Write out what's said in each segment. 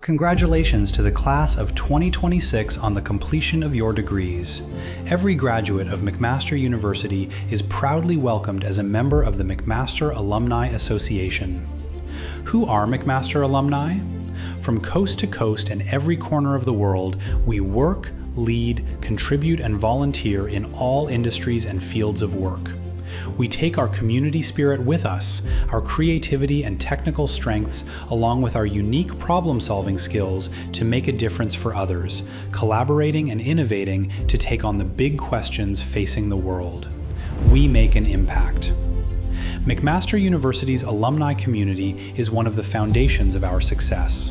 Congratulations to the class of 2026 on the completion of your degrees. Every graduate of McMaster University is proudly welcomed as a member of the McMaster Alumni Association. Who are McMaster alumni? From coast to coast and every corner of the world, we work, lead, contribute, and volunteer in all industries and fields of work. We take our community spirit with us, our creativity and technical strengths, along with our unique problem-solving skills to make a difference for others, collaborating and innovating to take on the big questions facing the world. We make an impact. McMaster University's alumni community is one of the foundations of our success.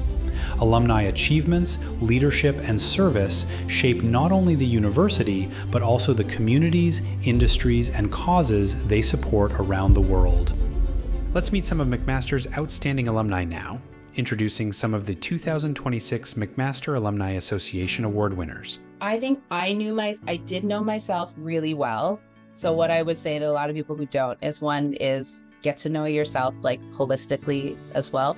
Alumni achievements, leadership, and service shape not only the university, but also the communities, industries, and causes they support around the world. Let's meet some of McMaster's outstanding alumni now, introducing some of the 2026 McMaster Alumni Association Award winners. I think I did know myself really well. So what I would say to a lot of people who don't is, one is get to know yourself like holistically as well.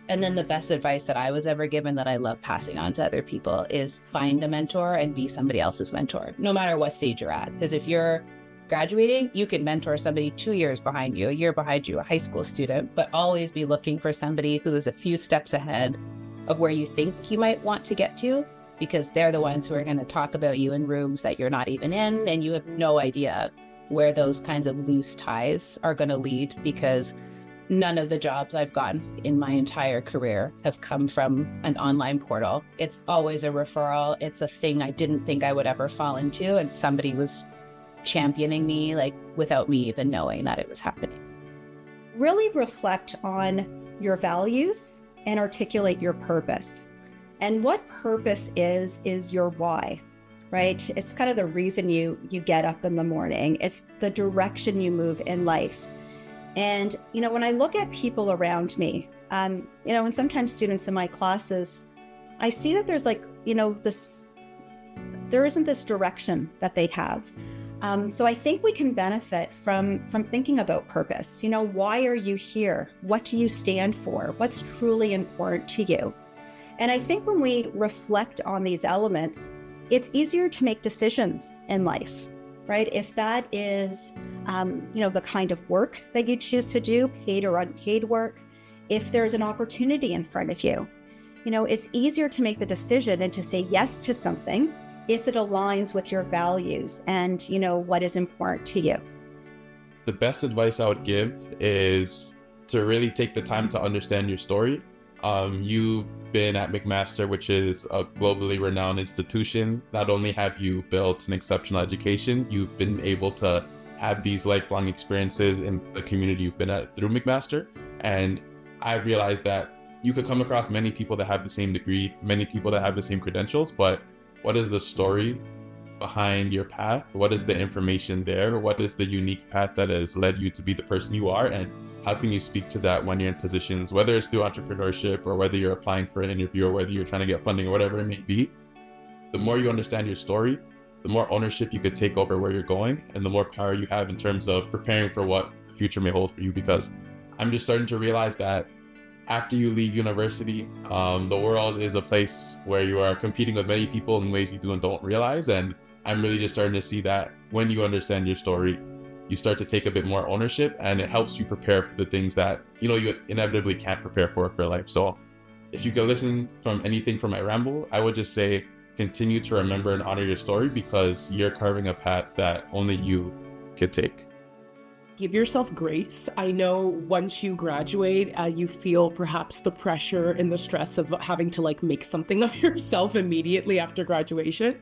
And then the best advice that I was ever given that I love passing on to other people is find a mentor and be somebody else's mentor, no matter what stage you're at. Because if you're graduating, you can mentor somebody 2 years behind you, a year behind you, a high school student, but always be looking for somebody who is a few steps ahead of where you think you might want to get to, because they're the ones who are going to talk about you in rooms that you're not even in, and you have no idea where those kinds of loose ties are going to lead, because none of the jobs I've gotten in my entire career have come from an online portal. It's always a referral. It's a thing I didn't think I would ever fall into, and somebody was championing me, like, without me even knowing that it was happening. Really reflect on your values and articulate your purpose. And what purpose is your why, right? It's kind of the reason you get up in the morning. It's the direction you move in life. And, when I look at people around me, and sometimes students in my classes, I see that there's there isn't this direction that they have. So I think we can benefit from thinking about purpose. Why are you here? What do you stand for? What's truly important to you? And I think when we reflect on these elements, it's easier to make decisions in life. Right? If that is, the kind of work that you choose to do, paid or unpaid work, if there's an opportunity in front of you, it's easier to make the decision and to say yes to something if it aligns with your values and, what is important to you. The best advice I would give is to really take the time to understand your story. You've been at McMaster, which is a globally renowned institution. Not only have you built an exceptional education, you've been able to have these lifelong experiences in the community you've been at through McMaster. And I've realized that you could come across many people that have the same degree, many people that have the same credentials, but what is the story behind your path? What is the information there? What is the unique path that has led you to be the person you are? And how can you speak to that when you're in positions, whether it's through entrepreneurship or whether you're applying for an interview or whether you're trying to get funding or whatever it may be? The more you understand your story, the more ownership you could take over where you're going, and the more power you have in terms of preparing for what the future may hold for you. Because I'm just starting to realize that after you leave university, the world is a place where you are competing with many people in ways you do and don't realize. And I'm really just starting to see that when you understand your story, you start to take a bit more ownership, and it helps you prepare for the things that, you inevitably can't prepare for life. So if you could listen from anything from my ramble, I would just say, continue to remember and honor your story, because you're carving a path that only you could take. Give yourself grace. I know once you graduate, you feel perhaps the pressure and the stress of having to make something of yourself immediately after graduation.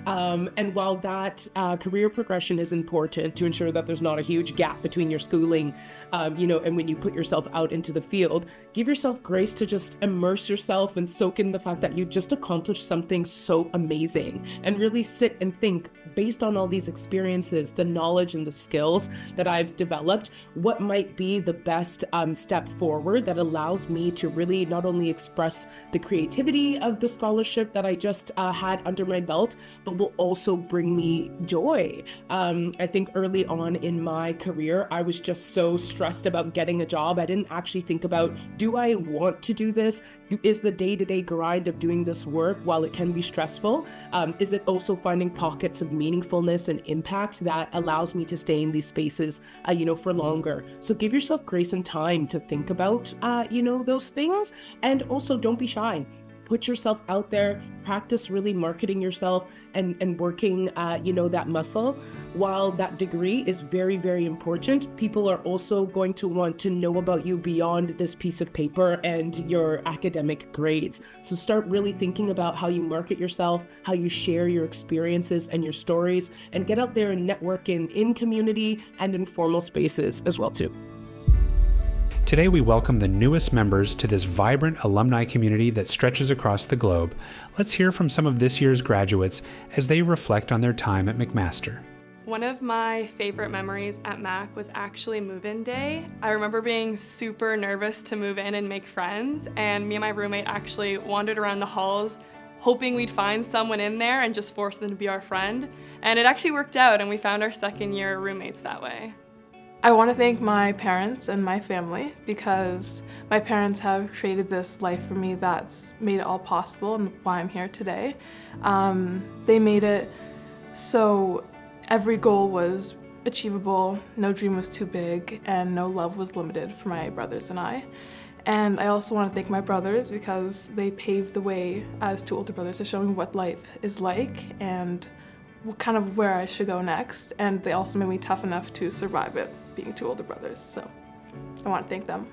And while that career progression is important to ensure that there's not a huge gap between your schooling, and when you put yourself out into the field, give yourself grace to just immerse yourself and soak in the fact that you just accomplished something so amazing, and really sit and think, based on all these experiences, the knowledge and the skills that I've developed, what might be the best step forward that allows me to really not only express the creativity of the scholarship that I just had under my belt, but will also bring me joy. I think early on in my career, I was just so stressed stressed about getting a job, I didn't actually think about, do I want to do this? Is the day-to-day grind of doing this work, while it can be stressful, is it also finding pockets of meaningfulness and impact that allows me to stay in these spaces, for longer? So give yourself grace and time to think about, those things. And also don't be shy. Put yourself out there, practice really marketing yourself and working, that muscle. While that degree is very, very important, people are also going to want to know about you beyond this piece of paper and your academic grades. So start really thinking about how you market yourself, how you share your experiences and your stories, and get out there and network in community and in formal spaces as well too. Today we welcome the newest members to this vibrant alumni community that stretches across the globe. Let's hear from some of this year's graduates as they reflect on their time at McMaster. One of my favorite memories at Mac was actually move-in day. I remember being super nervous to move in and make friends, and me and my roommate actually wandered around the halls hoping we'd find someone in there and just force them to be our friend. And it actually worked out, and we found our second year roommates that way. I want to thank my parents and my family, because my parents have created this life for me that's made it all possible and why I'm here today. They made it so every goal was achievable, no dream was too big, and no love was limited for my brothers and I. And I also want to thank my brothers, because they paved the way as two older brothers to show me what life is like and kind of where I should go next. And they also made me tough enough to survive it, being two older brothers. So I want to thank them.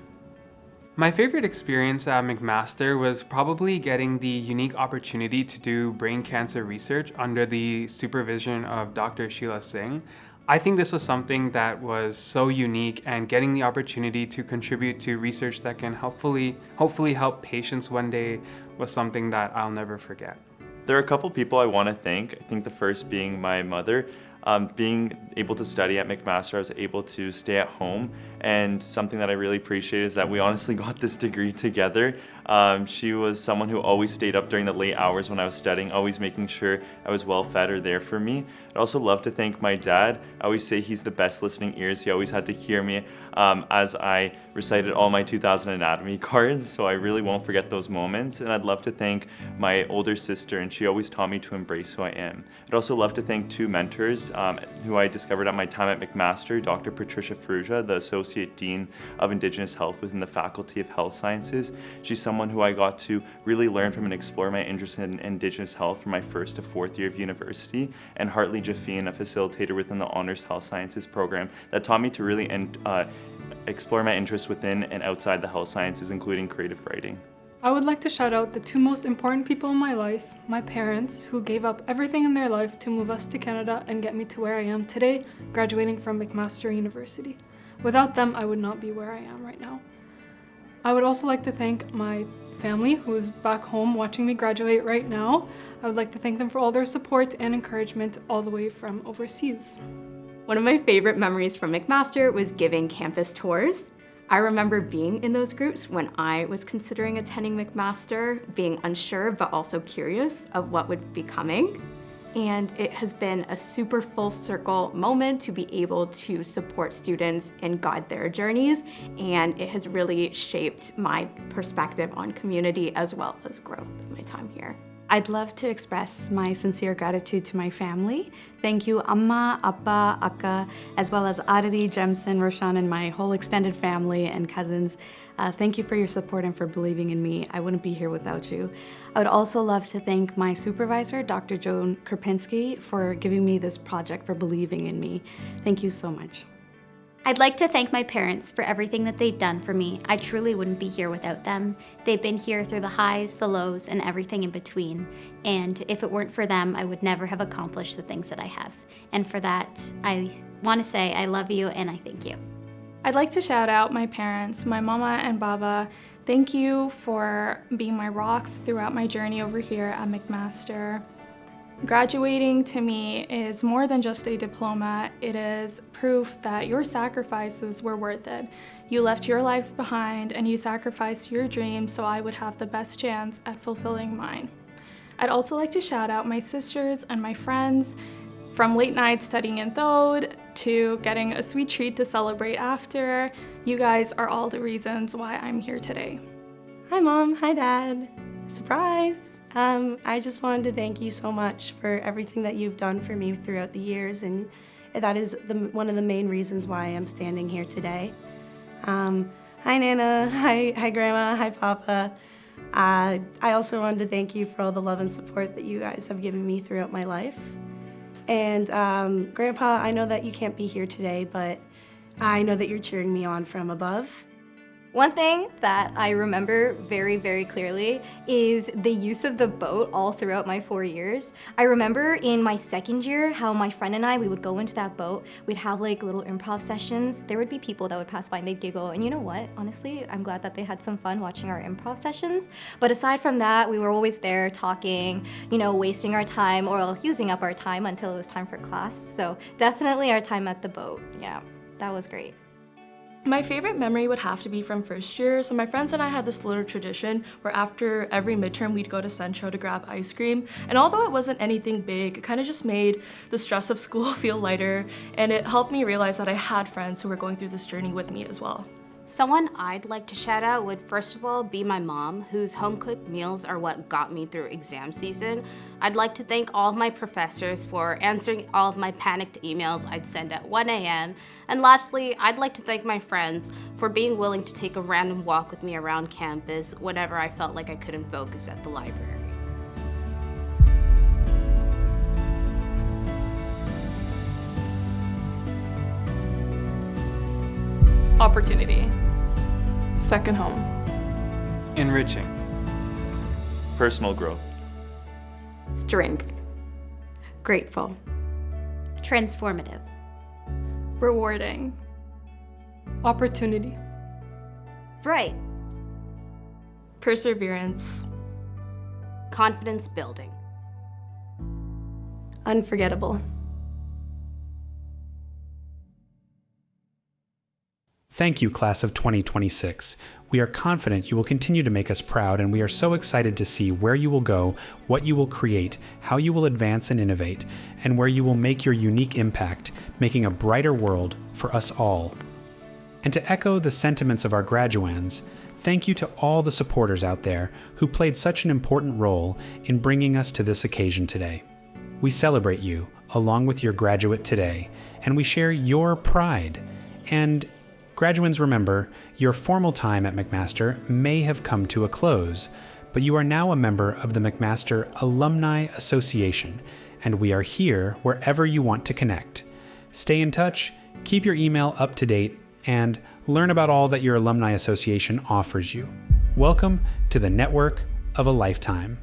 My favorite experience at McMaster was probably getting the unique opportunity to do brain cancer research under the supervision of Dr. Sheila Singh. I think this was something that was so unique, and getting the opportunity to contribute to research that can hopefully help patients one day was something that I'll never forget. There are a couple people I want to thank. I think the first being my mother. Being able to study at McMaster, I was able to stay at home, and something that I really appreciate is that we honestly got this degree together. She was someone who always stayed up during the late hours when I was studying, always making sure I was well fed or there for me. I'd also love to thank my dad. I always say he's the best listening ears. He always had to hear me as I recited all my 2000 anatomy cards, so I really won't forget those moments. And I'd love to thank my older sister, and she always taught me to embrace who I am. I'd also love to thank two mentors who I discovered at my time at McMaster, Dr. Patricia Ferrugia, the Associate Dean of Indigenous Health within the Faculty of Health Sciences. She's someone who I got to really learn from and explore my interest in Indigenous health from my first to fourth year of university, and Hartley Jaffine, a facilitator within the Honors Health Sciences program, that taught me to really explore my interests within and outside the health sciences, including creative writing. I would like to shout out the two most important people in my life, my parents, who gave up everything in their life to move us to Canada and get me to where I am today, graduating from McMaster University. Without them, I would not be where I am right now. I would also like to thank my family, who is back home watching me graduate right now. I would like to thank them for all their support and encouragement all the way from overseas. One of my favorite memories from McMaster was giving campus tours. I remember being in those groups when I was considering attending McMaster, being unsure but also curious of what would be coming. And it has been a super full circle moment to be able to support students and guide their journeys, and it has really shaped my perspective on community as well as growth in my time here. I'd love to express my sincere gratitude to my family. Thank you, Amma, Appa, Akka, as well as Aditi, Jemson, Roshan, and my whole extended family and cousins. Thank you for your support and for believing in me. I wouldn't be here without you. I would also love to thank my supervisor, Dr. Joan Krupinski, for giving me this project, for believing in me. Thank you so much. I'd like to thank my parents for everything that they've done for me. I truly wouldn't be here without them. They've been here through the highs, the lows, and everything in between. And if it weren't for them, I would never have accomplished the things that I have. And for that, I want to say I love you and I thank you. I'd like to shout out my parents, my mama and baba. Thank you for being my rocks throughout my journey over here at McMaster. Graduating to me is more than just a diploma. It is proof that your sacrifices were worth it. You left your lives behind and you sacrificed your dreams so I would have the best chance at fulfilling mine. I'd also like to shout out my sisters and my friends, from late nights studying in Thode to getting a sweet treat to celebrate after, You guys are all the reasons why I'm here today. Hi, Mom. Hi, Dad. Surprise! I just wanted to thank you so much for everything that you've done for me throughout the years, and that is one of the main reasons why I'm standing here today. Hi, Nana. Hi, Grandma. Hi, Papa. I also wanted to thank you for all the love and support that you guys have given me throughout my life. And Grandpa, I know that you can't be here today, but I know that you're cheering me on from above. One thing that I remember very, very clearly is the use of the boat all throughout my 4 years. I remember in my second year how my friend and we would go into that boat. We'd have like little improv sessions. There would be people that would pass by and they'd giggle. And you know what? Honestly, I'm glad that they had some fun watching our improv sessions. But aside from that, we were always there talking, wasting our time or using up our time until it was time for class. So definitely our time at the boat. Yeah, that was great. My favorite memory would have to be from first year. So my friends and I had this little tradition where after every midterm we'd go to Centro to grab ice cream. And although it wasn't anything big, it kind of just made the stress of school feel lighter, and it helped me realize that I had friends who were going through this journey with me as well. Someone I'd like to shout out would first of all be my mom, whose home-cooked meals are what got me through exam season. I'd like to thank all of my professors for answering all of my panicked emails I'd send at 1 a.m. And lastly, I'd like to thank my friends for being willing to take a random walk with me around campus whenever I felt like I couldn't focus at the library. Opportunity. Second home. Enriching. Personal growth. Strength. Grateful. Transformative. Rewarding. Opportunity. Bright. Perseverance. Confidence building. Unforgettable. Thank you, class of 2026. We are confident you will continue to make us proud, and we are so excited to see where you will go, what you will create, how you will advance and innovate, and where you will make your unique impact, making a brighter world for us all. And to echo the sentiments of our graduands, thank you to all the supporters out there who played such an important role in bringing us to this occasion today. We celebrate you along with your graduate today, and we share your pride. And graduands, remember, your formal time at McMaster may have come to a close, but you are now a member of the McMaster Alumni Association, and we are here wherever you want to connect. Stay in touch, keep your email up to date, and learn about all that your Alumni Association offers you. Welcome to the network of a lifetime.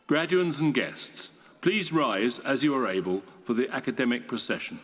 Graduands and guests, please rise as you are able for the academic procession.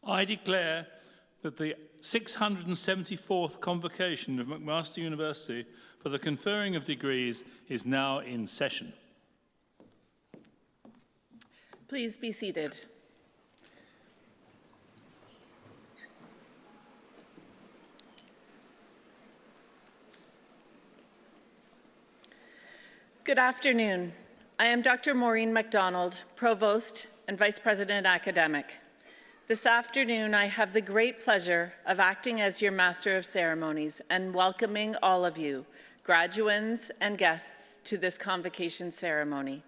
I declare that the 674th Convocation of McMaster University for the conferring of degrees is now in session. Please be seated. Good afternoon. I am Dr. Maureen MacDonald, Provost and Vice President Academic. This afternoon, I have the great pleasure of acting as your Master of Ceremonies and welcoming all of you, graduands and guests, to this convocation ceremony.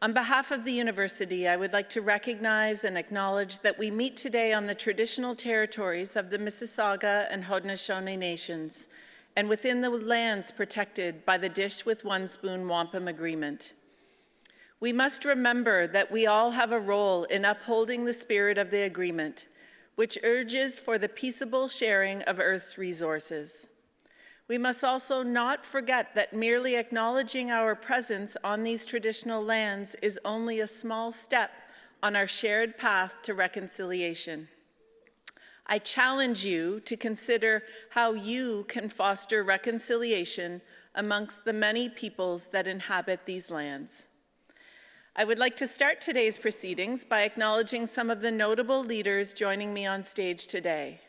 On behalf of the university, I would like to recognize and acknowledge that we meet today on the traditional territories of the Mississauga and Haudenosaunee Nations and within the lands protected by the Dish with One Spoon Wampum Agreement. We must remember that we all have a role in upholding the spirit of the agreement, which urges for the peaceable sharing of Earth's resources. We must also not forget that merely acknowledging our presence on these traditional lands is only a small step on our shared path to reconciliation. I challenge you to consider how you can foster reconciliation amongst the many peoples that inhabit these lands. I would like to start today's proceedings by acknowledging some of the notable leaders joining me on stage today.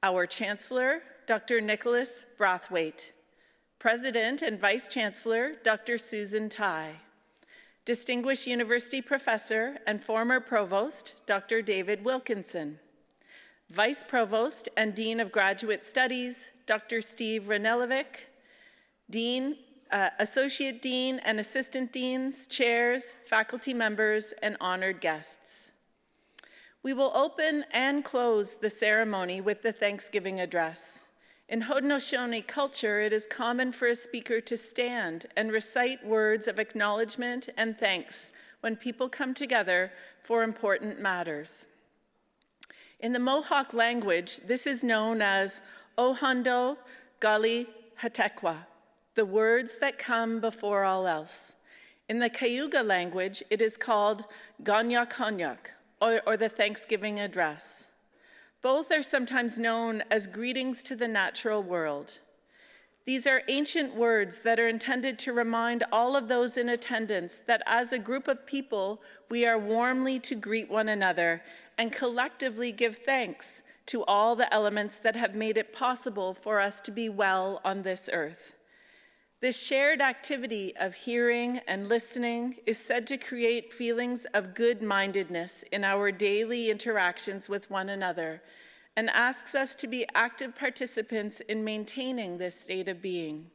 Our Chancellor, Dr. Nicholas Brathwaite, President and Vice Chancellor, Dr. Susan Tai, Distinguished University Professor and former Provost, Dr. David Wilkinson, Vice Provost and Dean of Graduate Studies, Dr. Steve Ranelovic, Dean, Associate Dean and Assistant Deans, Chairs, faculty members, and honored guests. We will open and close the ceremony with the Thanksgiving address. In Haudenosaunee culture, it is common for a speaker to stand and recite words of acknowledgement and thanks when people come together for important matters. In the Mohawk language, this is known as Ohondo Gali Hatekwa, the words that come before all else. In the Cayuga language, it is called Ganyak Hanyak, or the Thanksgiving Address. Both are sometimes known as greetings to the natural world. These are ancient words that are intended to remind all of those in attendance that as a group of people, we are warmly to greet one another and collectively give thanks to all the elements that have made it possible for us to be well on this earth. This shared activity of hearing and listening is said to create feelings of good-mindedness in our daily interactions with one another and asks us to be active participants in maintaining this state of being.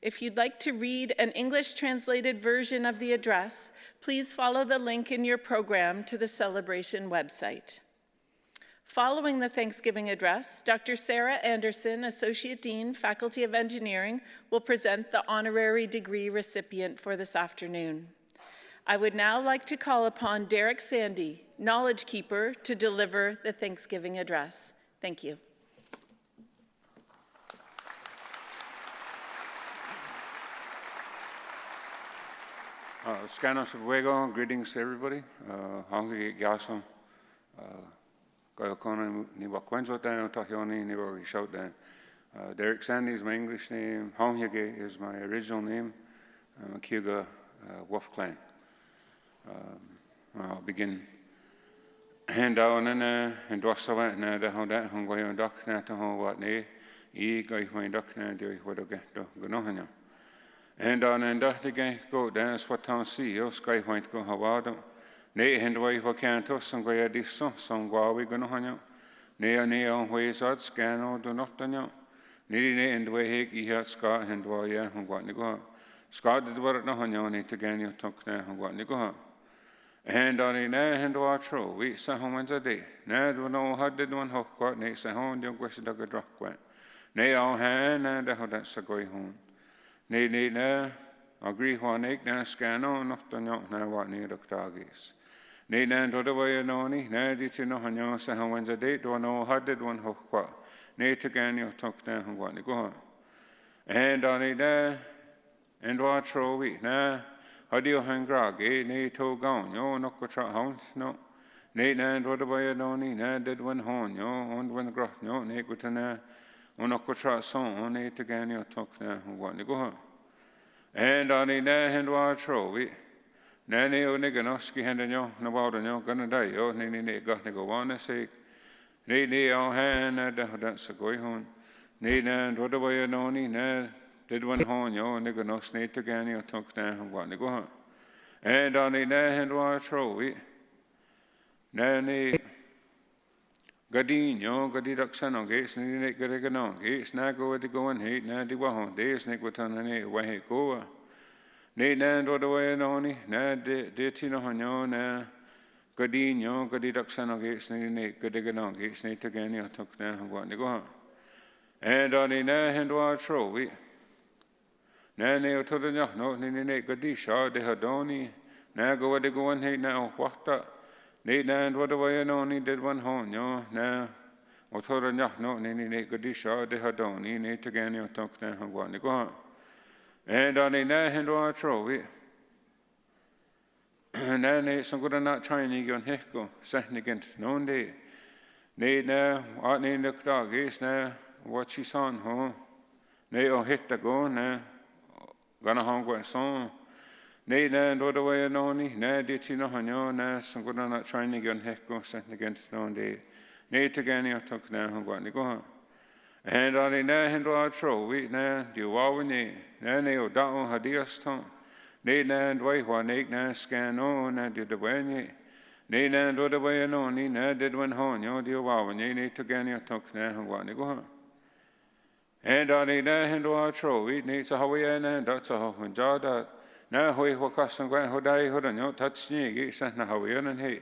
If you'd like to read an English translated version of the address, please follow the link in your program to the celebration website. Following the Thanksgiving address, Dr. Sarah Anderson, Associate Dean, Faculty of Engineering, will present the honorary degree recipient for this afternoon. I would now like to call upon Derek Sandy, Knowledge Keeper, to deliver the Thanksgiving address. Thank you. Scanos Luego, greetings everybody. Hongi Gyasam. Kayokona Niwakwenzo Dan, Tahioni, Niwa Shout Dan. Derek Sandy is my English name. Hongyage is my original name. I'm a Kyuga Wolf Clan. I'll begin. And down and Dwasawat na the Honda Hongoy Duck na to Hon what ne, E. Guy my duck na do what a get to Gonohana. And on and the gang go dance what town see, oh, Sky Point go Hawado. Nay, and way what can't us and go at this song while we go no. Nay, on ways out scan or do not done. Nay, and way he had Scott and why ya and what go. Scott did what no honey to gain your talk now and what go. And on in there and war true, we saw home once a day. Nay, do know how did one hook what nay, say home, young question dog a drop wet. Nay, all hand and the how that's a going home. Nay, nay, agree one egg now scan on not done now what near the targets. Nay, nan do the way noni, nay, did you know how say how when's a date, do know how did one hook what? Nay, to gain your talk now and what go on. And on it there, and what true we, nah, how do you hang grog, eh? Nay, to gone, yo, no go trot hounds, no. Nay, nan do the way noni, nah, did one horn, yo, on one grot, no, nay, go to na, on no go trot song, nay, to gain your talk now and what go on. And on it there, and what true we. Nanny o niganoski hendanyo, nawadanyo, gonna die, yo, nini got nigo wanna say. Nini o hand, that's a goy hon. Nini and what away noni, na, did one hon, yo, niganos, need to gan your talk down and what nigo hon. And on it there, and what true we. Nanny Gadino, Gadidaxano gates, nini gadiganon gates, na go at the going hate, na di wahon, days, nigotan, way go. Nay, nan do the way noni, na de tino honyo, na Gadino, Gadidaxano gates, nini gadiganon gates, need to gain your talk now and what go. And on in there, and what true we. Nanny to the no, nini gadisha, de hadoni, na go at the going hate now, what that. Nay, and what away noni did one honyo, na, or to the no, nini gadisha, de hadoni, need to gain your talk now and what go. And on in there, and what true we. And then it's some good not trying to get on Hecko, setting against no day. Nay, now, what name the dog is now, what she's on home. Nay, or hit the go now, gonna hang with song. Nay, and what away no ni, nay, did you know, now, some good not trying to get on Hecko, setting against no day. Nay, to get your talk now, and what go on. And on in there, and what true we now, do you all nay, nay, or down hadias tongue. Nay, and way one egg now scan on, and did the way ye. Nay, and what away no ni, now did one horn, yo, do you all ye need to get your talk now, and what go on. And on in there, and what true we need to how we and that's a how and jaw that. Now, we walk us and go, who die, who don't know, touch me, get sent now, we and he.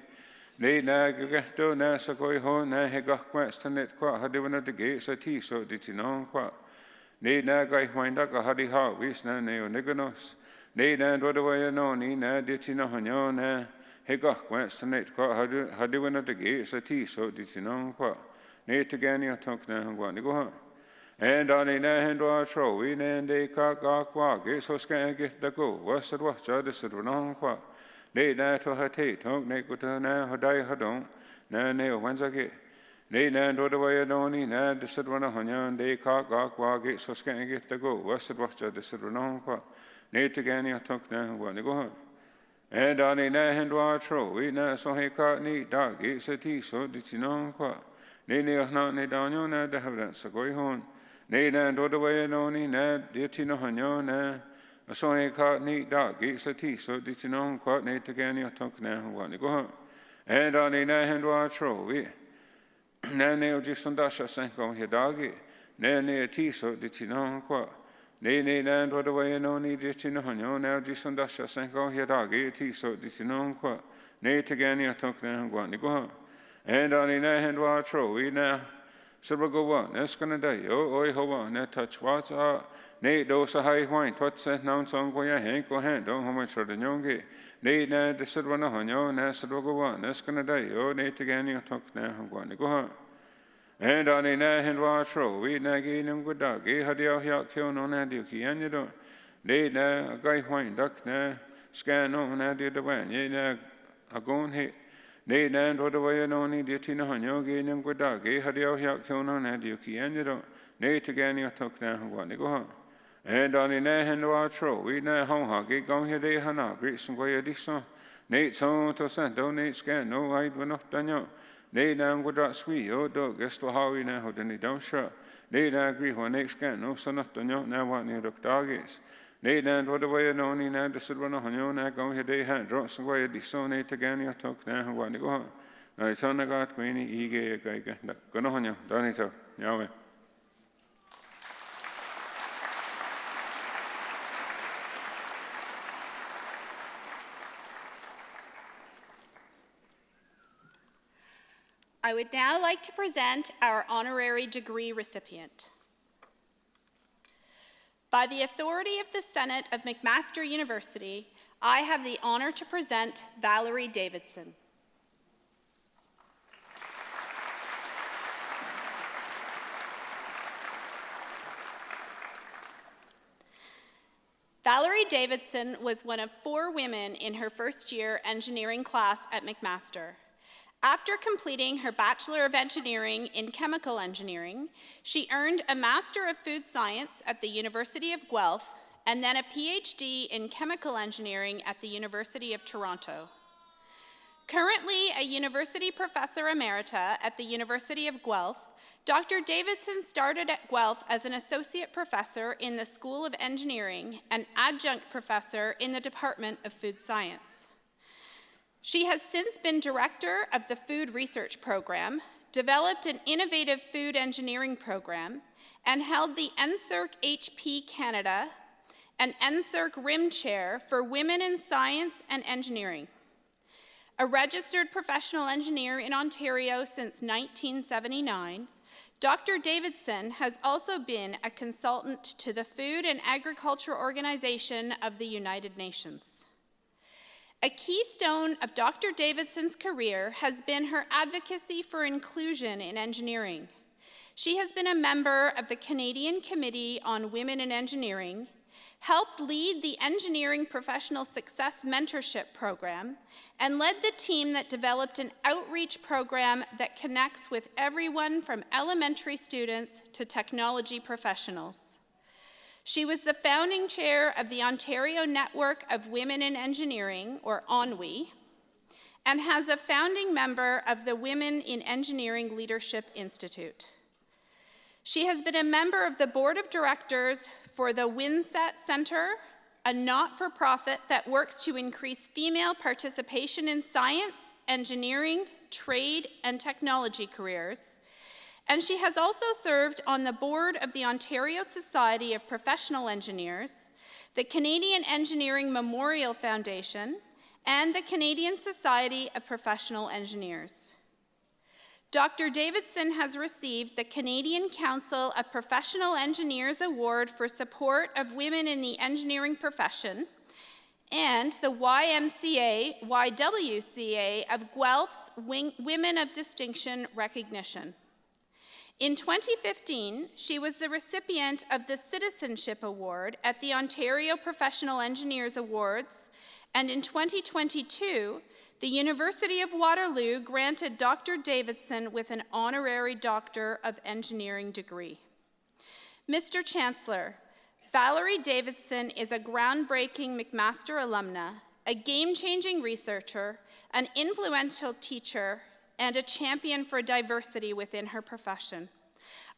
Nay, now, you get to now, so go home, now, he got question it, quite, how do we know the gates a tea, so did you know, quite. Nay, now, guy, wind up a huddy heart, we stand there, niganos. Nay, now, what do I know, ni, now, did you know, now, he got question it, quite, how do we know the gates a tea, so did you know, quite. Nay, to get your talk now, and what, go home. And on in there, and what true, we and they cock, walk, gates, so scan get the go, what's it, what's the other, said, no, quite. Nay, now, to her tate, don't make with her now, her die, her don't. Now, nay, when's I get? Nay, now, do the way I don't need, now, the said one of honey, they cock, walk, gates, so scan get the go, what's it, what's the other, said, no, quite. Nay, to get your talk now, and what, go home. And on in there, and what true, we now, so he caught neat, dog, gates a tea, so did you know, quite. ne ne hna ne danyo na da havran sagoi hon ne na do da way no ni na de ti no hanyo na so e ka ni da gi sa ti so di ti no kwa ne te ga ni tok na wa ni go and on ne na hand wa tro we na ne o ji sonda sha san ko he da gi ne ne ti so di ti no kwa ne ne na do da way no ni di ti no hanyo na ji sonda sha san ko he da gi ti so di ti no kwa ne te ga ni tok na wa ni go and on ne na hand wa tro we na Silvergoa, Nescanada, oi hoa, net touch what's Nate dos a high wine, tot set noun song go ya hank go hand, don't how much for the yongi. Nate na the Silvana honyo, Nesilgoa, Nescanada, Nate again you talk now, I'm going to go. And on a na hand watch row, we nagi num good dog, eh, had you out kill no naduki, and you don't. Nate na a guy wine, duck na, scan on nadia the van, ye na a gone hit. Ne nan do the way no ni de tina hanyo ge nim go da ge had yo hyak kono na de ki and you don't ne to gan you talk na ho ni go and on in na hand wa tro we na hong ha ge gong he de hana great some go di so ne so to san do ne scan no I do not danyo ne na go da sweet o do guess to how we na ho de ni don't sure ne na agree ho ne scan no so not danyo na wa ni dok dogis ne na do the way no ni na de silver no hanyo na go he de hand drop some go di so ne to gan you talk na ho ni go na tana gat me ni ige ga ga go no hanyo do ni to yawe. I would now like to present our honorary degree recipient. By the authority of the Senate of McMaster University, I have the honor to present Valerie Davidson. Valerie Davidson was one of 4 women in her first-year engineering class at McMaster. After completing her Bachelor of Engineering in Chemical Engineering, she earned a Master of Food Science at the University of Guelph and then a PhD in Chemical Engineering at the University of Toronto. Currently a University Professor Emerita at the University of Guelph, Dr. Davidson started at Guelph as an Associate Professor in the School of Engineering and Adjunct Professor in the Department of Food Science. She has since been director of the Food Research Program, developed an innovative food engineering program, and held the NSERC HP Canada and NSERC RIM Chair for Women in Science and Engineering. A registered professional engineer in Ontario since 1979, Dr. Davidson has also been a consultant to the Food and Agriculture Organization of the United Nations. A keystone of Dr. Davidson's career has been her advocacy for inclusion in engineering. She has been a member of the Canadian Committee on Women in Engineering, helped lead the Engineering Professional Success Mentorship Program, and led the team that developed an outreach program that connects with everyone from elementary students to technology professionals. She was the founding chair of the Ontario Network of Women in Engineering, or ONWE, and has a founding member of the Women in Engineering Leadership Institute. She has been a member of the board of directors for the WinSet Center, a not-for-profit that works to increase female participation in science, engineering, trade, and technology careers. And she has also served on the board of the Ontario Society of Professional Engineers, the Canadian Engineering Memorial Foundation, and the Canadian Society of Professional Engineers. Dr. Davidson has received the Canadian Council of Professional Engineers Award for support of women in the engineering profession, and the YWCA of Guelph's Women of Distinction recognition. In 2015, she was the recipient of the Citizenship Award at the Ontario Professional Engineers Awards, and in 2022, the University of Waterloo granted Dr. Davidson with an honorary Doctor of Engineering degree. Mr. Chancellor, Valerie Davidson is a groundbreaking McMaster alumna, a game-changing researcher, an influential teacher, and a champion for diversity within her profession.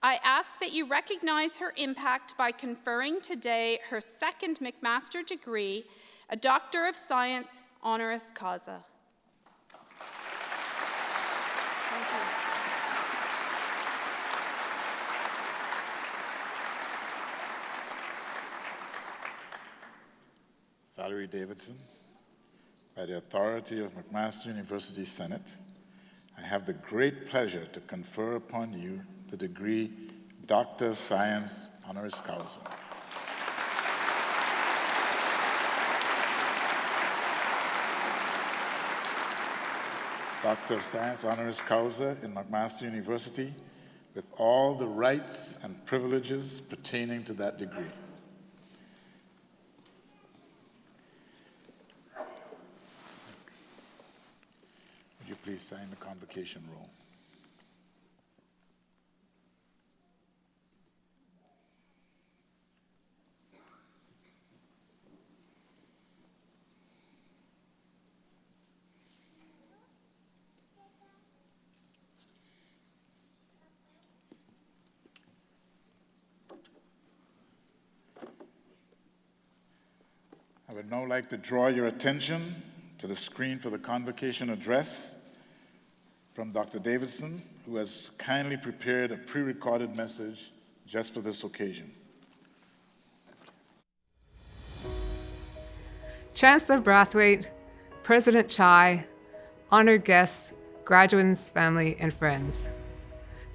I ask that you recognize her impact by conferring today her second McMaster degree, a Doctor of Science honoris causa. Valerie Davidson, by the authority of McMaster University Senate, I have the great pleasure to confer upon you the degree Doctor of Science honoris causa. Doctor of Science honoris causa in McMaster University with all the rights and privileges pertaining to that degree. Would you please sign the convocation roll? I would now like to draw your attention to the screen for the convocation address from Dr. Davidson, who has kindly prepared a pre-recorded message just for this occasion. Chancellor Brathwaite, President Chai, honored guests, graduates, family, and friends.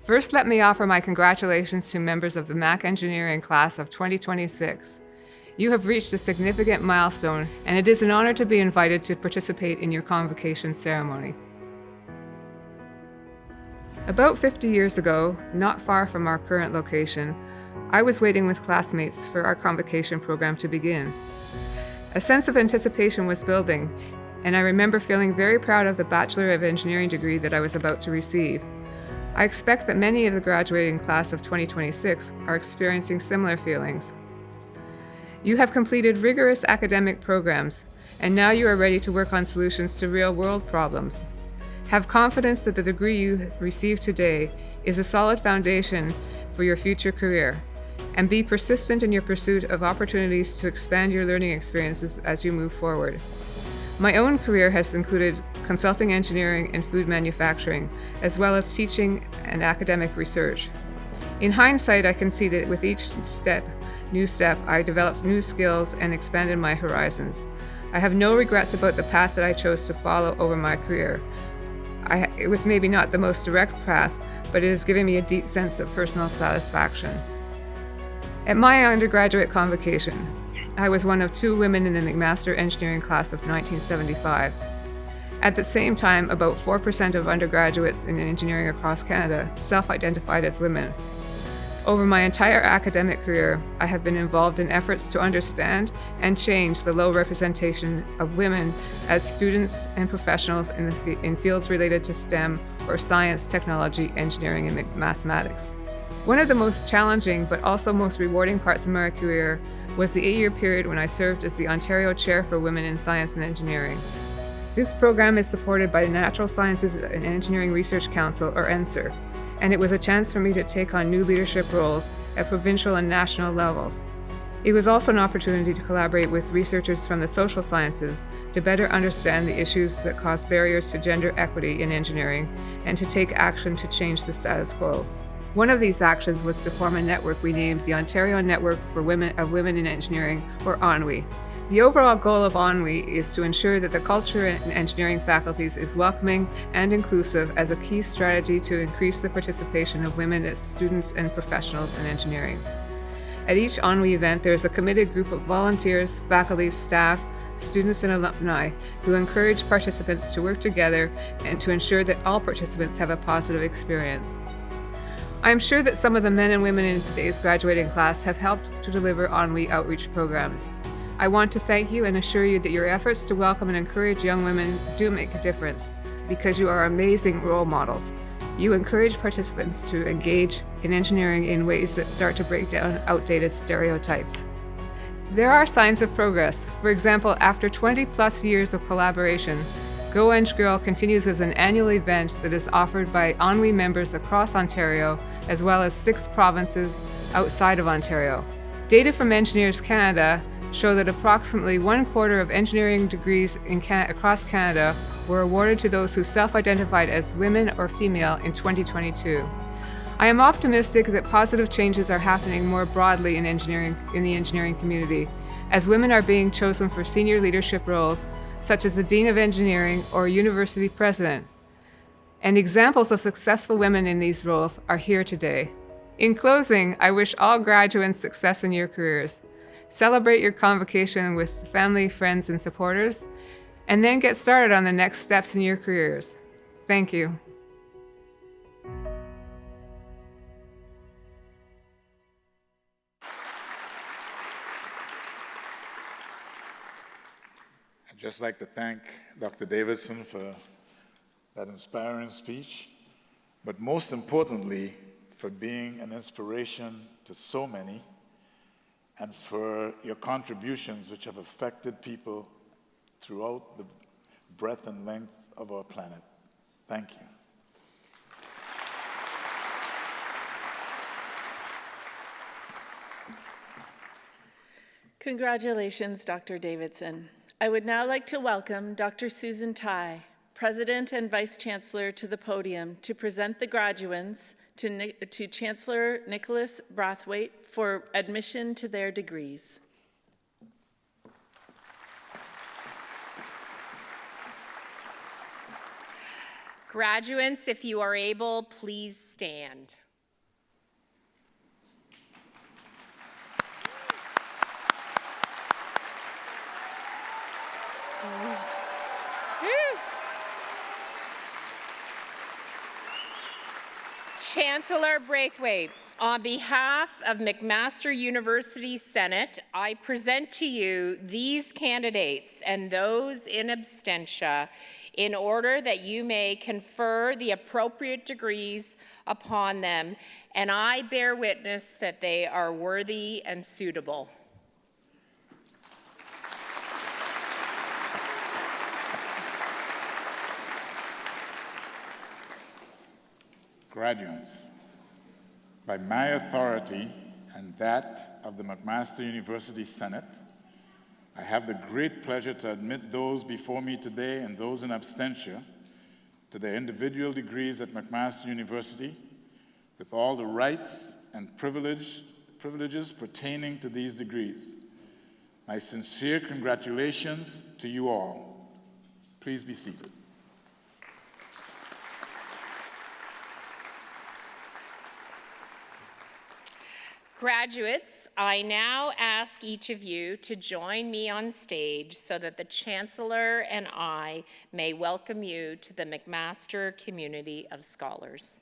First, let me offer my congratulations to members of the Mac Engineering class of 2026. You have reached a significant milestone, and it is an honor to be invited to participate in your convocation ceremony. About 50 years ago, not far from our current location, I was waiting with classmates for our convocation program to begin. A sense of anticipation was building, and I remember feeling very proud of the Bachelor of Engineering degree that I was about to receive. I expect that many of the graduating class of 2026 are experiencing similar feelings. You have completed rigorous academic programs, and now you are ready to work on solutions to real-world problems. Have confidence that the degree you receive today is a solid foundation for your future career, and be persistent in your pursuit of opportunities to expand your learning experiences as you move forward. My own career has included consulting engineering and food manufacturing, as well as teaching and academic research. In hindsight, I can see that with each new step, I developed new skills and expanded my horizons. I have no regrets about the path that I chose to follow over my career. It was maybe not the most direct path, but it has given me a deep sense of personal satisfaction. At my undergraduate convocation, I was one of 2 women in the McMaster Engineering class of 1975. At the same time, about 4% of undergraduates in engineering across Canada self-identified as women. Over my entire academic career, I have been involved in efforts to understand and change the low representation of women as students and professionals in fields related to STEM, or science, technology, engineering, and mathematics. One of the most challenging but also most rewarding parts of my career was the 8-year period when I served as the Ontario Chair for Women in Science and Engineering. This program is supported by the Natural Sciences and Engineering Research Council, or NSER, and it was a chance for me to take on new leadership roles at provincial and national levels. It was also an opportunity to collaborate with researchers from the social sciences to better understand the issues that cause barriers to gender equity in engineering and to take action to change the status quo. One of these actions was to form a network we named the Ontario Network for Women in Engineering, or ONWE. The overall goal of ONWE is to ensure that the culture in engineering faculties is welcoming and inclusive as a key strategy to increase the participation of women as students and professionals in engineering. At each ONWE event, there is a committed group of volunteers, faculty, staff, students, and alumni who encourage participants to work together and to ensure that all participants have a positive experience. I am sure that some of the men and women in today's graduating class have helped to deliver ONWE outreach programs. I want to thank you and assure you that your efforts to welcome and encourage young women do make a difference, because you are amazing role models. You encourage participants to engage in engineering in ways that start to break down outdated stereotypes. There are signs of progress. For example, after 20+ years of collaboration, Go Eng Girl continues as an annual event that is offered by ONWE members across Ontario, as well as 6 provinces outside of Ontario. Data from Engineers Canada show that approximately 1/4 of engineering degrees across Canada were awarded to those who self-identified as women or female in 2022. I am optimistic that positive changes are happening more broadly in the engineering community, as women are being chosen for senior leadership roles, such as the Dean of Engineering or University President. And examples of successful women in these roles are here today. In closing, I wish all graduates success in your careers. Celebrate your convocation with family, friends, and supporters, and then get started on the next steps in your careers. Thank you. I'd just like to thank Dr. Davidson for that inspiring speech, but most importantly, for being an inspiration to so many, and for your contributions which have affected people throughout the breadth and length of our planet. Thank you. Congratulations, Dr. Davidson. I would now like to welcome Dr. Susan Tai, President and Vice Chancellor, to the podium to present the graduates to Chancellor Nicholas Brathwaite for admission to their degrees. Graduates, if you are able, please stand. Chancellor Brathwaite, on behalf of McMaster University Senate, I present to you these candidates and those in absentia in order that you may confer the appropriate degrees upon them, and I bear witness that they are worthy and suitable. Graduates, by my authority and that of the McMaster University Senate, I have the great pleasure to admit those before me today and those in absentia to their individual degrees at McMaster University with all the rights and privileges pertaining to these degrees. My sincere congratulations to you all. Please be seated. Graduates, I now ask each of you to join me on stage so that the Chancellor and I may welcome you to the McMaster community of scholars.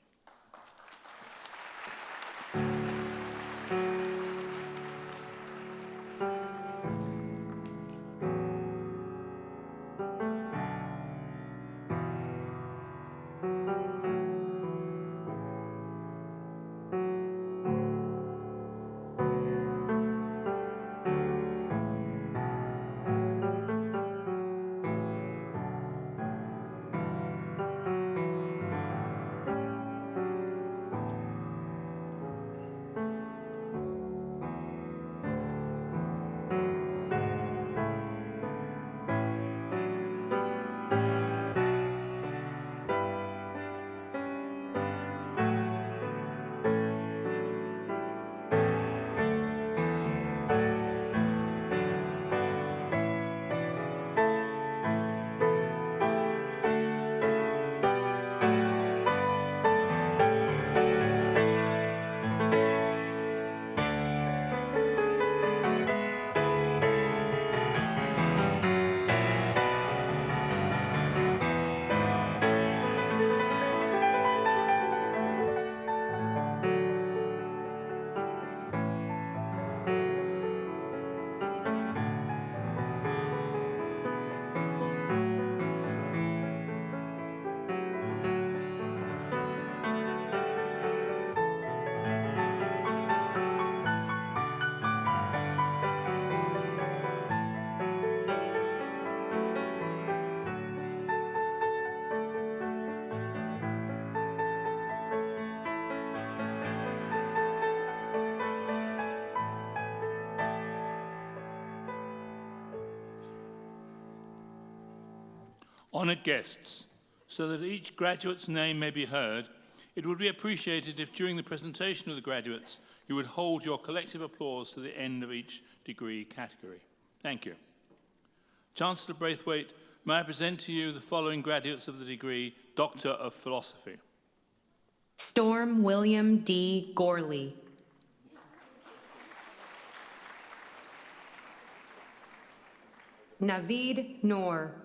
Honoured guests, so that each graduate's name may be heard, it would be appreciated if during the presentation of the graduates you would hold your collective applause to the end of each degree category. Thank you. Chancellor Braithwaite, may I present to you the following graduates of the degree Doctor of Philosophy. Storm William D. Gorley. Naveed Noor.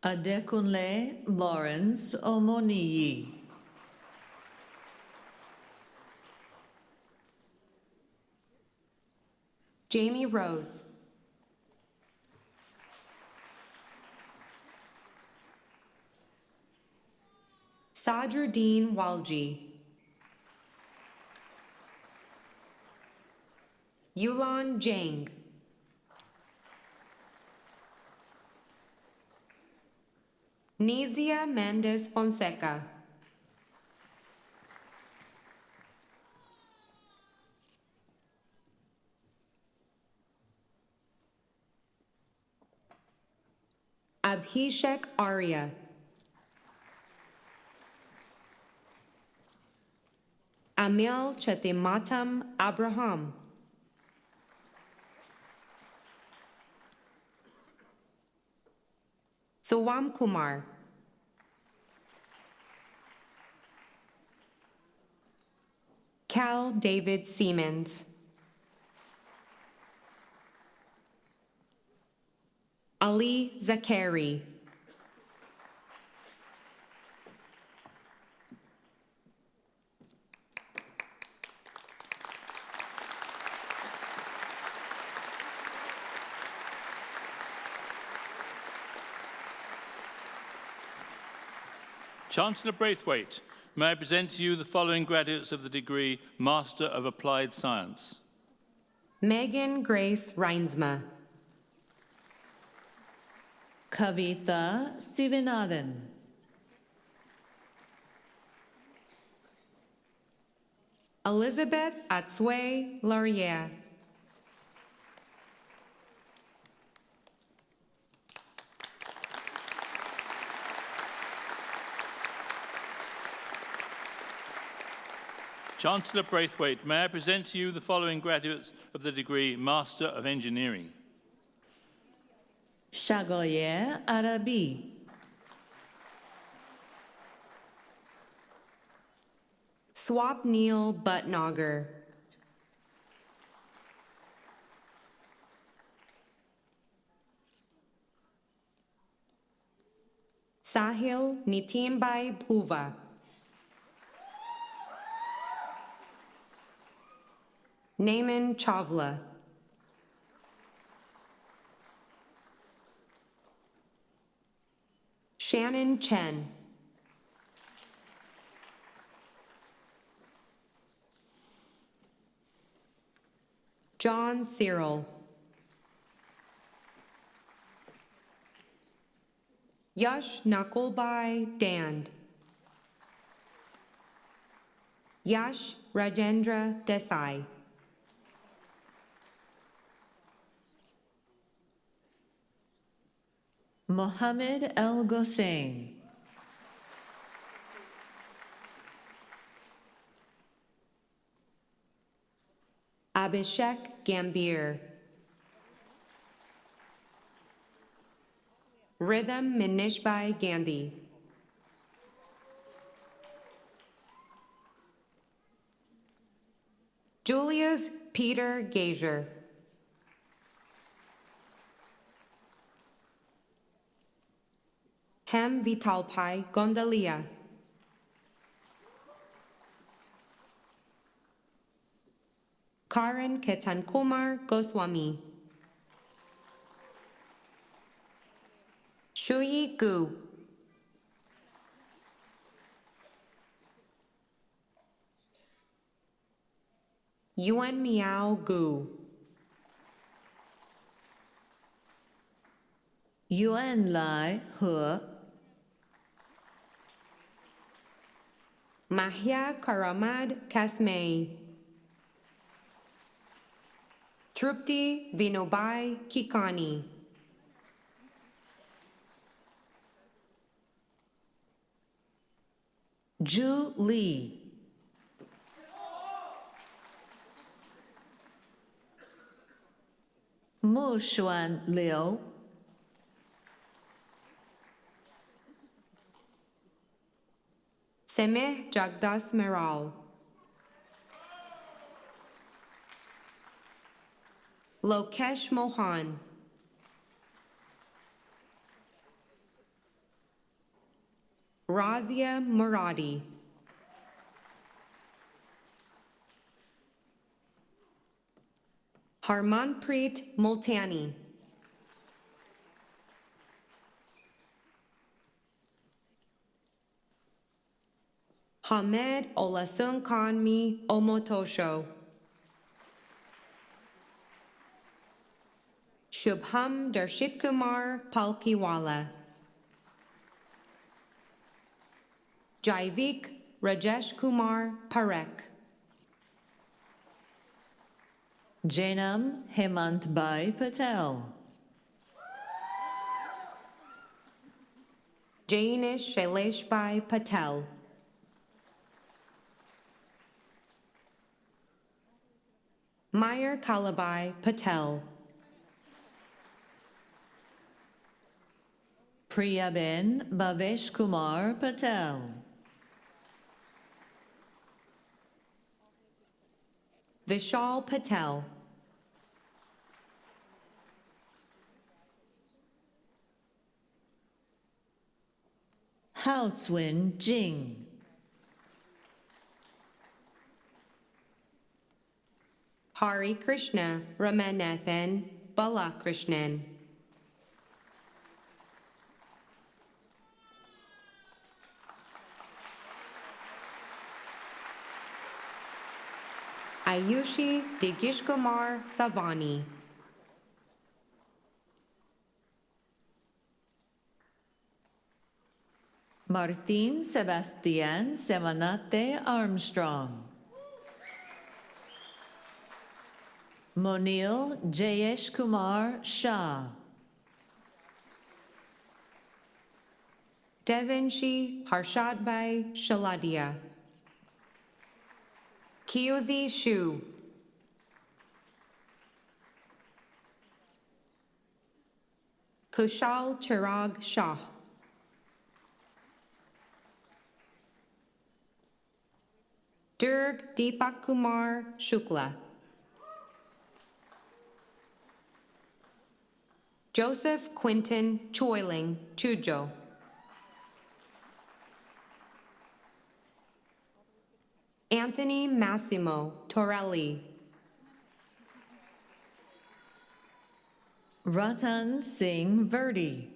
Adekunle Lawrence Omoniyi. Jamie Rose. Sadruddin Walji. Yulan Jang. Nizia Mendes Fonseca. Abhishek Arya. Amil Chetimatam Abraham. Suwam Kumar. Cal David Siemens. Ali Zakari. Chancellor Braithwaite, may I present to you the following graduates of the degree Master of Applied Science. Megan Grace Reinsma. Kavitha Sivanathan. Elizabeth Atsue Laurier. Chancellor Braithwaite, may I present to you the following graduates of the degree Master of Engineering. Shagoye Arabi. Swapnil Butnogger. Sahil Nitimbai Bhuva. Naaman Chavla. Shannon Chen. John Cyril. Yash Nakulbai Dand. Yash Rajendra Desai. Mohammed El Gossain. Abhishek Gambhir. Rhythm Minishbai Gandhi. Julius Peter Gager. Hem Vitalpai Gondalia. Karan Ketan Kumar Goswami. Shuyi Gu. Yuan Miao Gu. Yuan Lai He. Mahia Karamad Kasmei. Trupti Vinobai Kikani. Ju Lee. Mu Xuan Liu. Semeh Jagdas Meral. Lokesh Mohan. Razia Muradi. Harmanpreet Multani. Hamed Olasun Khanmi Omotosho. Shubham Darshit Kumar Palkiwala. Jaivik Rajesh Kumar Parekh. Janam Hemant Bhai Patel. Jainish Shaileshbhai Patel. Meyer Kalabai Patel. Priyaben Bhavesh Kumar Patel. Vishal Patel. Haotswin Jing. Hari Krishna Ramanathan Balakrishnan. Ayushi Digishkumar Savani. Martin Sebastian Semanate Armstrong. Monil Jayesh Kumar Shah. Devanshi Harshadbhai Shaladia. Kyozi Shu. Kushal Chirag Shah. Durg Deepak Kumar Shukla. Joseph Quinton Choiling Chujo. Anthony Massimo Torelli. Ratan Singh Verdi.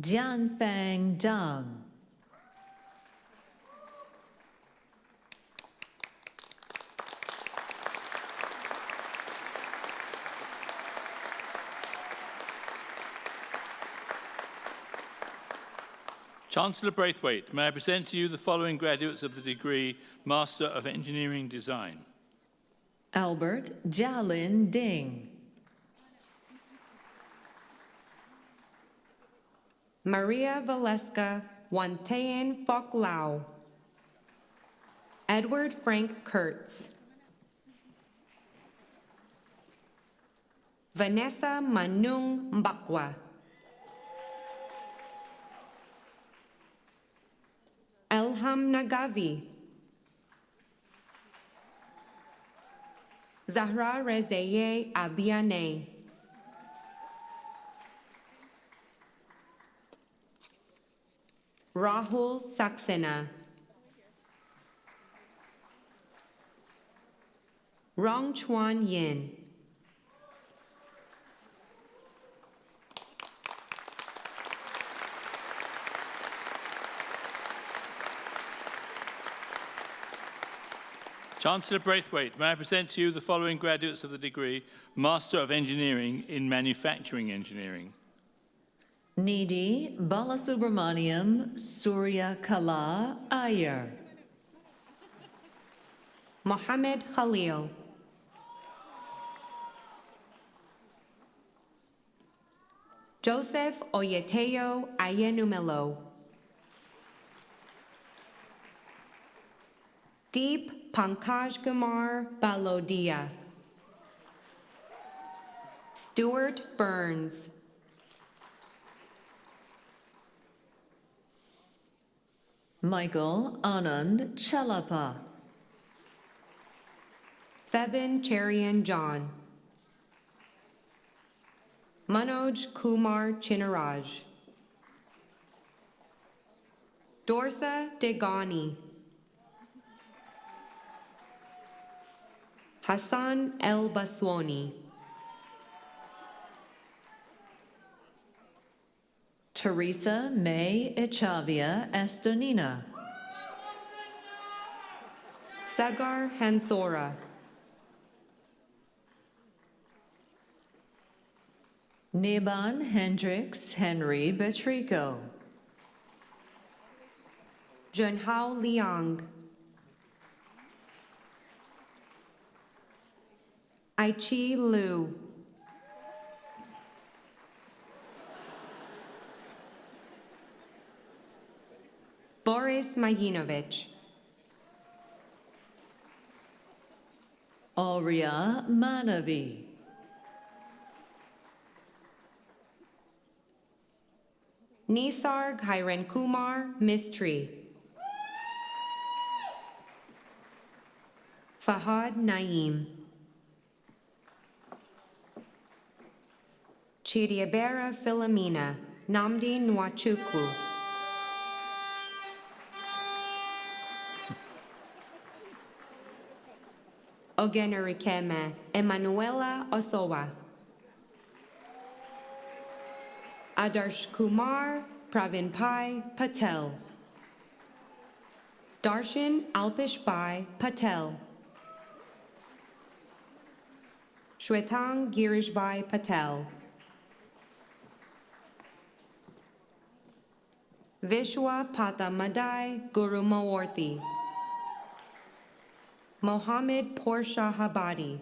Jianfang Zhang. Chancellor Braithwaite, may I present to you the following graduates of the degree Master of Engineering Design. Albert Jialin Ding. Maria Valeska Wantayan Phoc Lau. Edward Frank Kurtz. Vanessa Manung Mbakwa. Elham Nagavi. Zahra Rezeye Abiane. Rahul Saxena. Rong Chuan Yin. Chancellor Braithwaite, may I present to you the following graduates of the degree Master of Engineering in Manufacturing Engineering. Nidhi Balasubramaniam Surya Kala Iyer. Mohammed Khalil. Joseph Oyeteo Ayenumelo. Deep Pankaj Kumar Balodia. Stuart Burns. Michael Anand Chalapa. Febin Cherian John. Manoj Kumar Chinaraj. Dorsa Degani. Hassan El Baswani. Teresa May Echavia Estonina. Sagar Hansora. Niban Hendricks Henry Betrico. Junhao Liang. Aichi Liu. Boris Majinovich. Aurea Manavi. Nisar Khairan Kumar Mistry. Fahad Naeem. Chiriabera Philomena Namdi Nwachukwu. Ogenarikeme Emanuela Osowa. Adarsh Kumar Pravinpai Patel. Darshan Alpishbai Patel. Shwetang Girishbai Patel. Vishwa Pathamadai Gurumawarthi. Mohammed Porsha Habadi.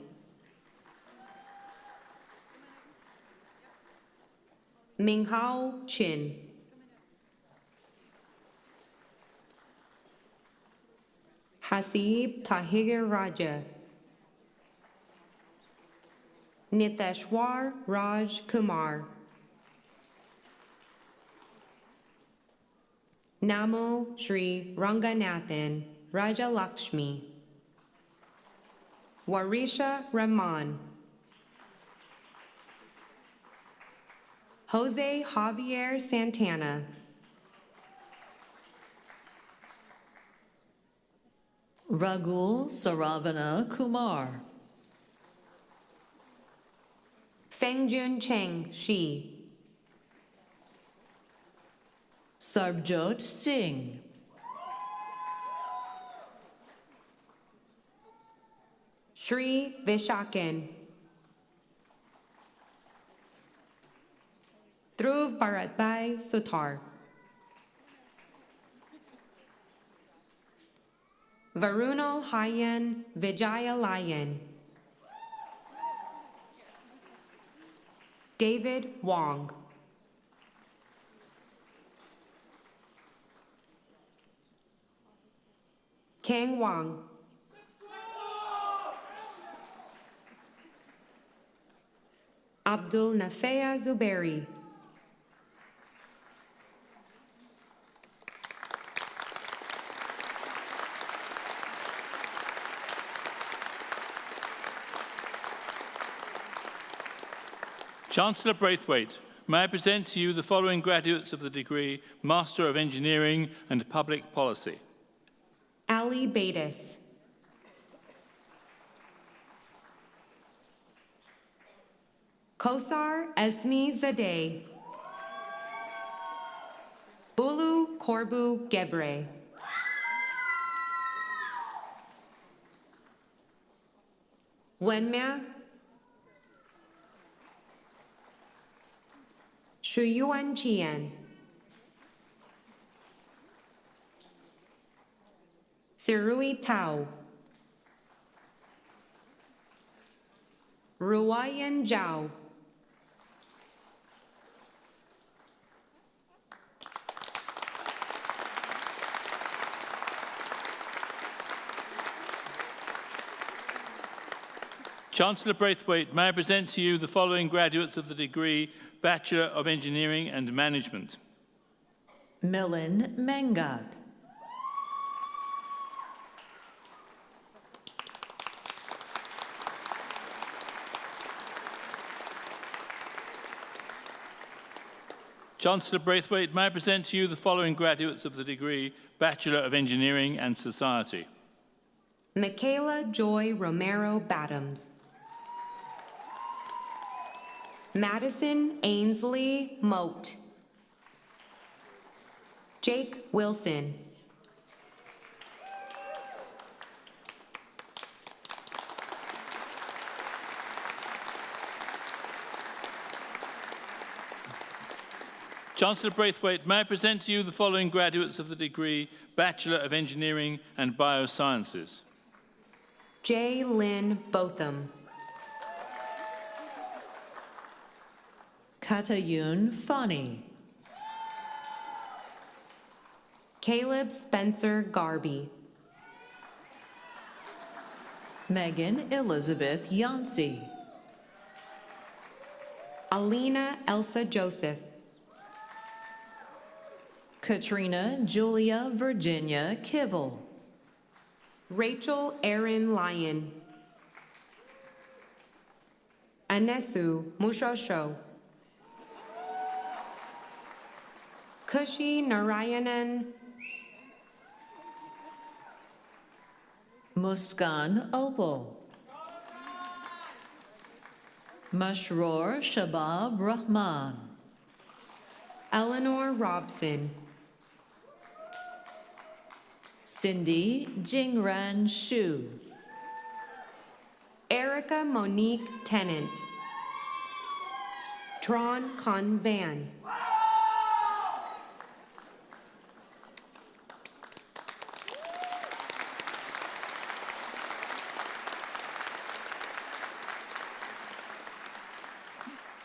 Minghao Chin. Hasib Tahir Raja. Niteshwar Raj Kumar. Namo Shri Ranganathan Raja Lakshmi. Warisha Rahman. Jose Javier Santana. Ragul Saravana Kumar. Fengjun Cheng Shi. Sarbjot Singh. Shri Vishakan. Dhruv Bharatbhai Suthar. Varunal Hayan Vijayalayan. David Wong. Kang Wang. Abdul Nafea Zuberi. Chancellor Braithwaite, may I present to you the following graduates of the degree Master of Engineering and Public Policy. Ali Baitis. Kosar Esmi Zadeh. Bulu Korbu Gebre. Wenmia Shuyuan Qian. Sirui Tao. Ruayan Zhao. Chancellor Braithwaite, may I present to you the following graduates of the degree Bachelor of Engineering and Management. Milan Mengat. Chancellor Braithwaite, may I present to you the following graduates of the degree Bachelor of Engineering and Society. Michaela Joy Romero Badams. Madison Ainsley Moat. Jake Wilson. Chancellor Braithwaite, may I present to you the following graduates of the degree Bachelor of Engineering and Biosciences. J. Lynn Botham. Katayun Fani. Caleb Spencer Garby. Megan Elizabeth Yancey. Alina Elsa Joseph. Katrina Julia Virginia Kivel. Rachel Erin Lyon. Anesu Mushosho. Kushi Narayanan. Muskan Opal. Masroor Shabab Rahman. Eleanor Robson. Cindy Jingran Shu. Erica Monique Tennant. Tron Con Van.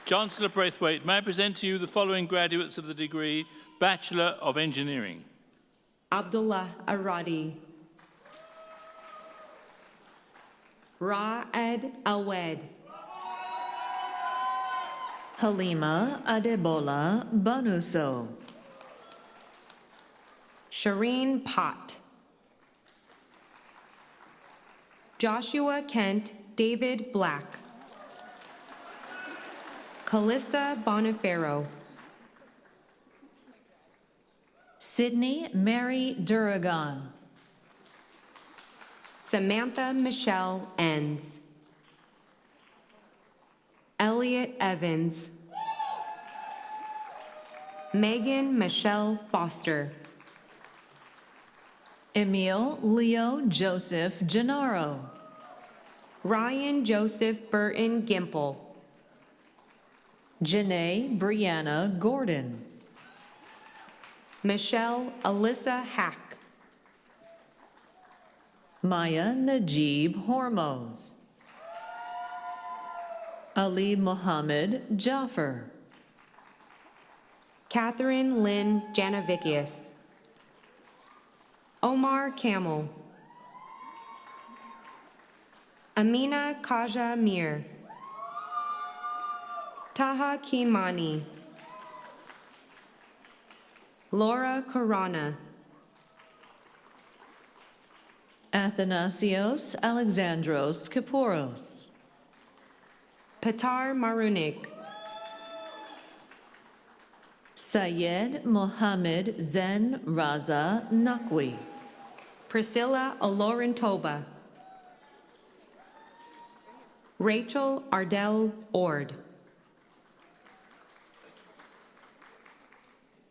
Chancellor Braithwaite, may I present to you the following graduates of the degree Bachelor of Engineering. Abdullah Aradi. Ra'ed Awed. Halima Adebola Banuso. Shireen Pott. Joshua Kent David Black. Callista Bonifero. Sydney Mary Duragan. Samantha Michelle Enns. Elliot Evans. Megan Michelle Foster. Emil Leo Joseph Gennaro. Ryan Joseph Burton Gimple. Janae Brianna Gordon. Michelle Alyssa Hack. Maya Najib Hormoz. Ali Mohammed Jaffer. Catherine Lynn Janavicius. Omar Camel. Amina Kaja Mir. Taha Kimani. Laura Corona. Athanasios Alexandros Kiporos. Petar Marunik. Syed Mohammed Zen Raza Nakwi. Priscilla Olorentoba. Rachel Ardell Ord.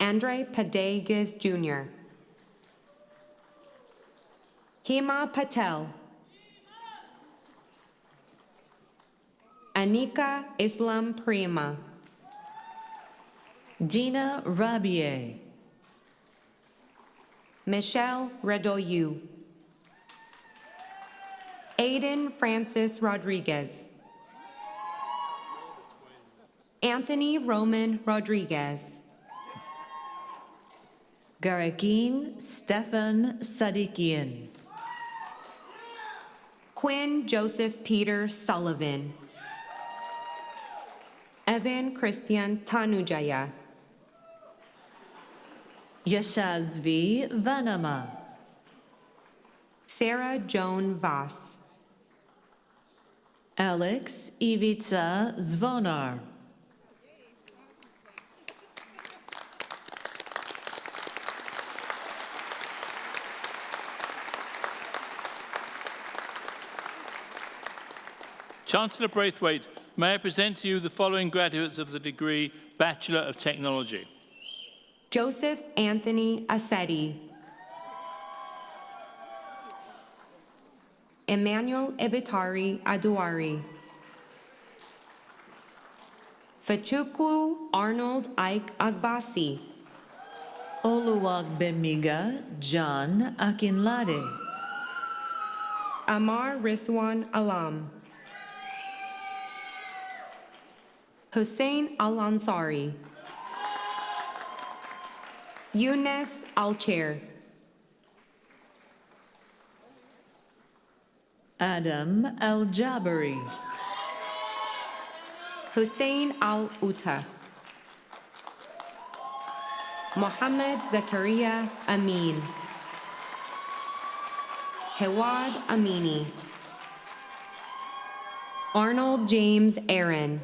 Andre Padegas Jr. Hema Patel. Anika Islam Prima. Dina Rabier. Michelle Redoyu. Aiden Francis Rodriguez. Anthony Roman Rodriguez. Garakin Stefan Sadikian. Quinn Joseph Peter Sullivan. Evan Christian Tanujaya. Yashazvi Vanama. Sarah Joan Voss. Alex Ivica Zvonar. Chancellor Braithwaite, may I present to you the following graduates of the degree Bachelor of Technology. Joseph Anthony Assetti. Emmanuel Ibitari Aduari. Fachukwu Arnold Ike Agbasi. Oluwagbemiga John Akinlade. Amar Riswan Alam. Hussein Al-Ansari. Younes Alchair. Adam Al-Jabari. Hussein Al-Uta. Mohammed Zakaria Amin. Hewad Amini. Arnold James Aaron.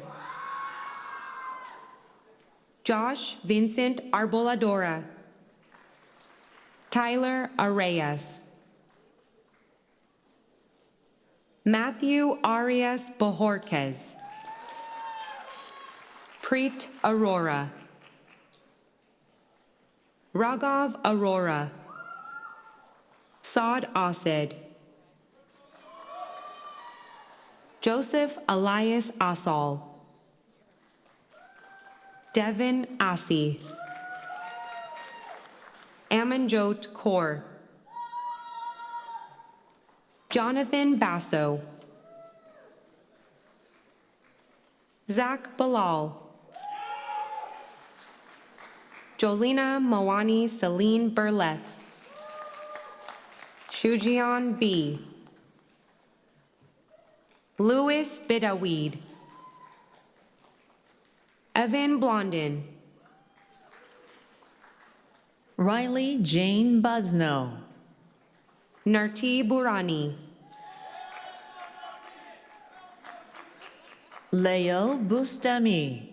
Josh Vincent Arboladora. Tyler Arrayas. Matthew Arias Bojorquez. Preet Aurora. Raghav Aurora. Saad Asad. Joseph Elias Asal. Devin Assi. Amanjot Kaur. Jonathan Basso. Zach Bilal. Jolina Mawani Celine Burleth. Shujian B. Louis Bidaweed. Evan Blondin. Riley Jane Busno. Narti Burani. Leo Bustami.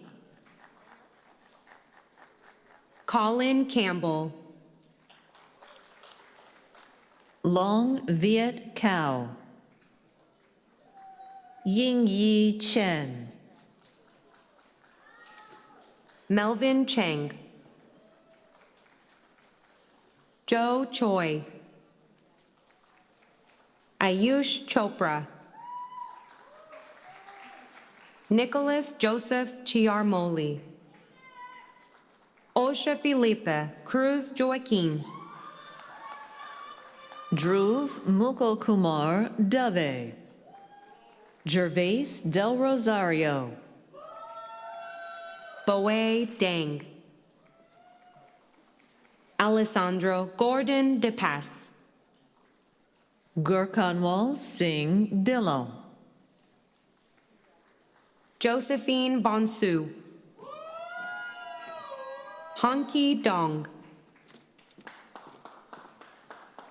Colin Campbell. Long Viet Cao. Ying Yi Chen. Melvin Cheng. Joe Choi. Ayush Chopra. Nicholas Joseph Chiarmoli. Osha Felipe Cruz Joaquin. Dhruv Mukul Kumar Dove. Gervais Del Rosario. Boe Deng. Alessandro Gordon De Pass. Gurkanwal Singh Dillon. Josephine Bonsu. Honki Dong.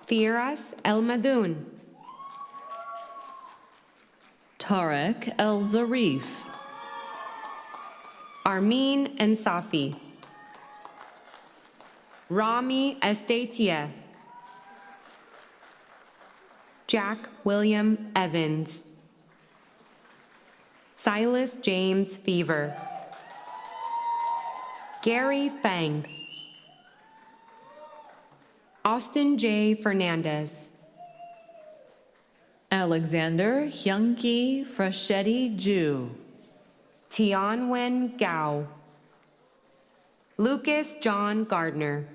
Firas El Madoun. Tarek El Zarif. Armin and Safi. Rami Estatia. Jack William Evans. Silas James Fever. Gary Fang. Austin J. Fernandez. Alexander Hyunki Fraschetti Ju. Tianwen Gao. Lucas John Gardner.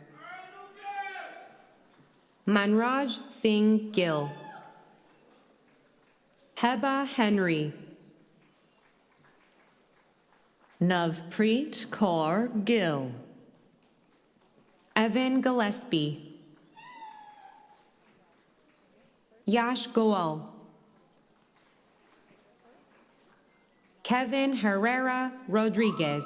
Manraj Singh Gill. Heba Henry. Navpreet Kaur Gill. Evan Gillespie. Yash Goel. Kevin Herrera Rodriguez.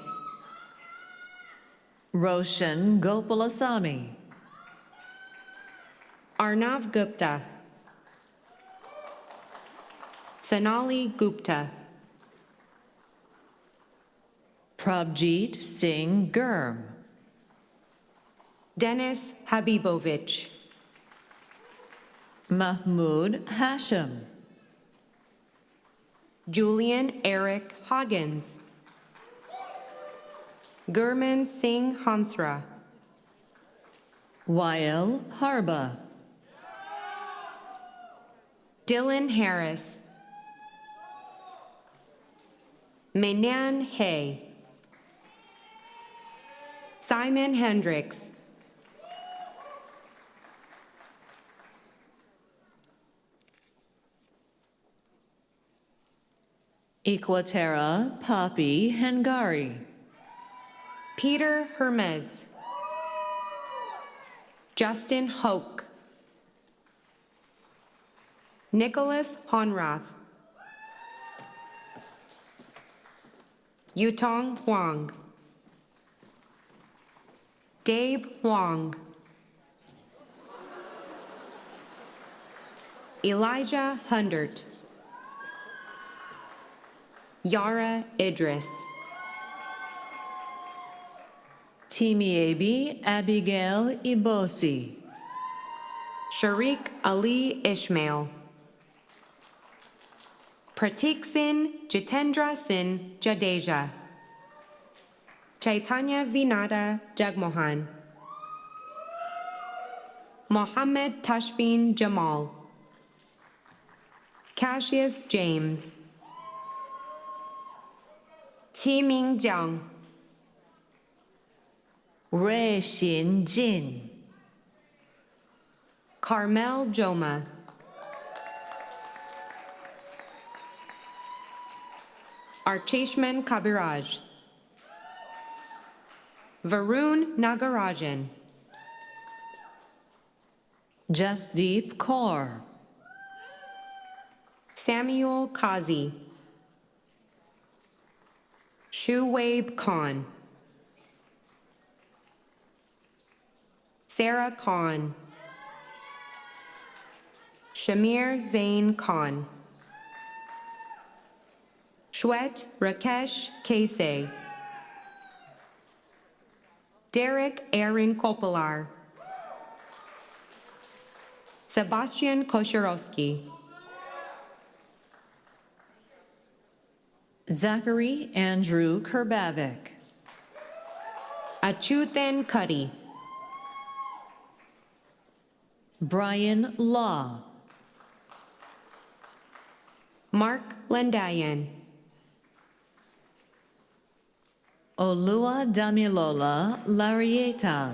Roshan Gopalasamy. Arnav Gupta. Sonali Gupta. Prabjeet Singh Gurm. Dennis Habibovich. Mahmood Hashim. Julian Eric Hoggins. Gurman Singh Hansra. Wael Harba. Dylan Harris. Menan Hay. Simon Hendricks. Equaterra Papi Hengari. Peter Hermes. Justin Hoke. Nicholas Honrath. Yutong Huang. Dave Huang. Elijah Hundert. Yara Idris. Timiebi Abigail Ibosi. Sharik Ali Ishmael. Pratik Sin Jitendra Sin Jadeja. Chaitanya Vinata Jagmohan. Mohammed Tashfin Jamal. Cassius James. Timing Jiang. Ray Xin Jin. Carmel Joma. Archishman Kabiraj. Varun Nagarajan. Jasdeep Kaur. Samuel Kazi. Shuaib Khan. Sarah Khan. Shamir Zain Khan. Shwet Rakesh Kese. Derek Aaron Kopelar. Sebastian Kosherowski. Zachary Andrew Kerbavik. Achuthan Cuddy. Brian Law. Mark Lendayan. Olua Damilola Larietan.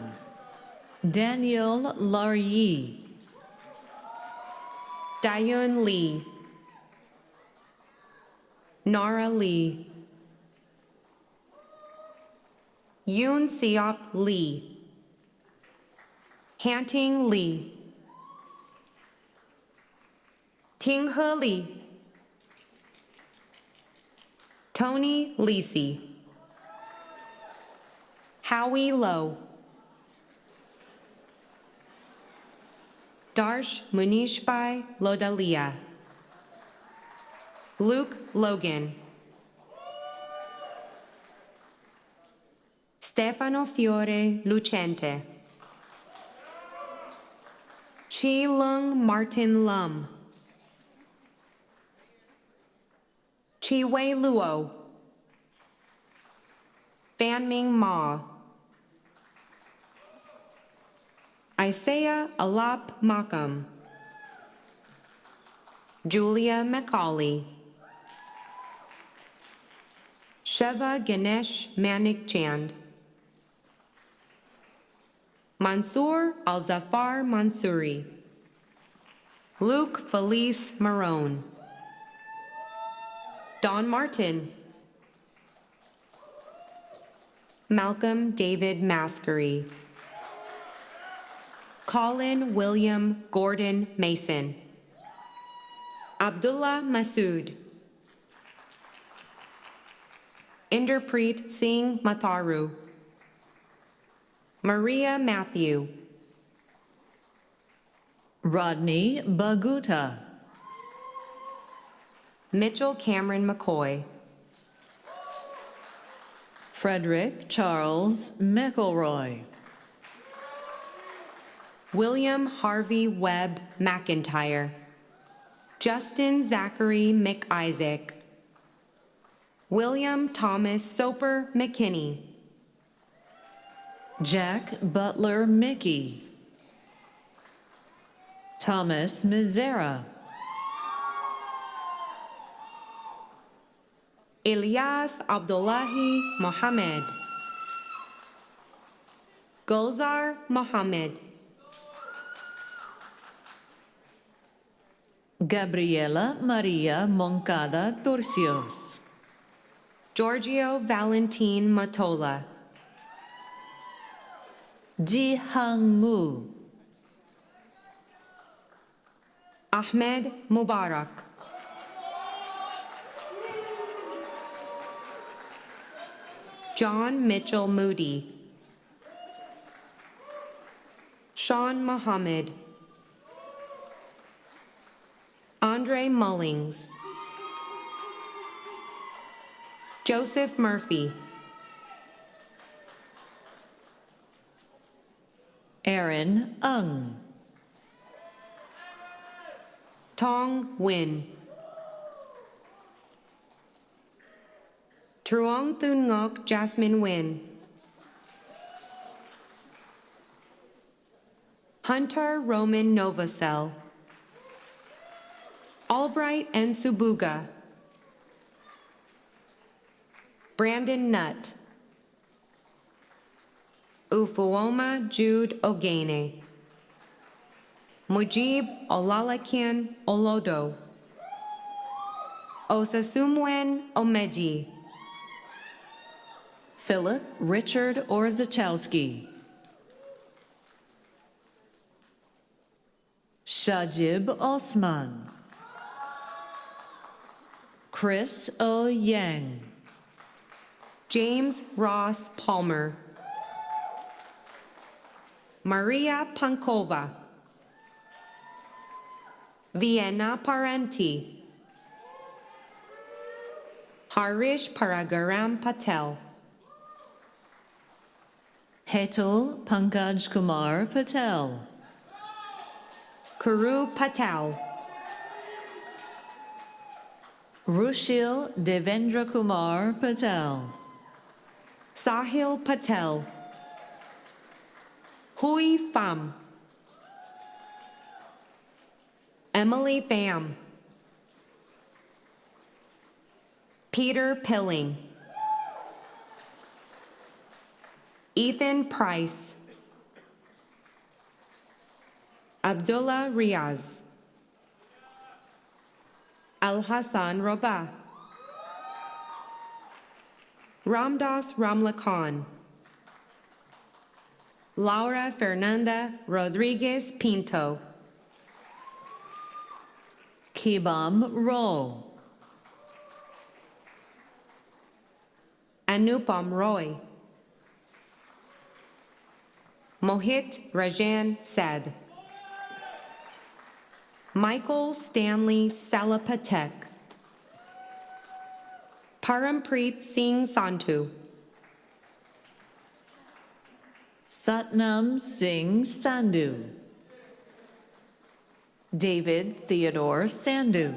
Daniel Laryi. Dayun Lee. Nara Lee. Yoon Seop Lee. Hanting Lee. Ting He Lee. Tony Lisi. Howie Lowe. Darsh Munishbai Lodalia. Luke Logan. Stefano Fiore Lucente. Chi Lung Martin Lum. Chi Wei Luo. Fan Ming Ma. Isaiah Alap Makam. Julia McCauley. Sheva Ganesh Manik Chand. Mansoor Al-Zafar Mansouri. Luke Felice Marone. Don Martin. Malcolm David Maskery. Colin William Gordon Mason. Abdullah Masood. Inderpreet Singh Matharu. Maria Matthew. Rodney Baguta. Mitchell Cameron McCoy. Frederick Charles McElroy. William Harvey Webb McIntyre. Justin Zachary McIsaac. William Thomas Soper McKinney. Jack Butler Mickey. Thomas Mizera. Ilyas Abdullahi Mohammed. Gulzar Mohammed. Gabriela Maria Moncada Turcios. Giorgio Valentin Matola. Ji Hang Mu. Ahmed Mubarak. John Mitchell Moody. Sean Muhammad. Andre Mullings. Joseph Murphy. Aaron Ung. Tong Win. Truong Thun Ngok Jasmine Win. Hunter Roman Novacell. Albright and Subuga. Brandon Nutt. Ufuoma Jude Ogene. Mujib Olalakian Olodo. Osasumwen Omeji. Philip Richard Orzachowski. Shajib Osman. Chris O. Yang. James Ross Palmer. Maria Pankova. Vienna Parenti. Harish Paragaram Patel. Hetal Pankaj Kumar Patel. Kuru Patel. Rushil Devendra Kumar Patel. Sahil Patel. Hui Pham. Emily Pham. Peter Pilling. Ethan Price. Abdullah Riaz. Al-Hassan Robah. Ramdas Ramlakan. Laura Fernanda Rodriguez Pinto. Kibam Ro. Anupam Roy. Mohit Rajan Sed. Michael Stanley Salapatek. Parampreet Singh Sandhu. Satnam Singh Sandhu. David Theodore Sandhu.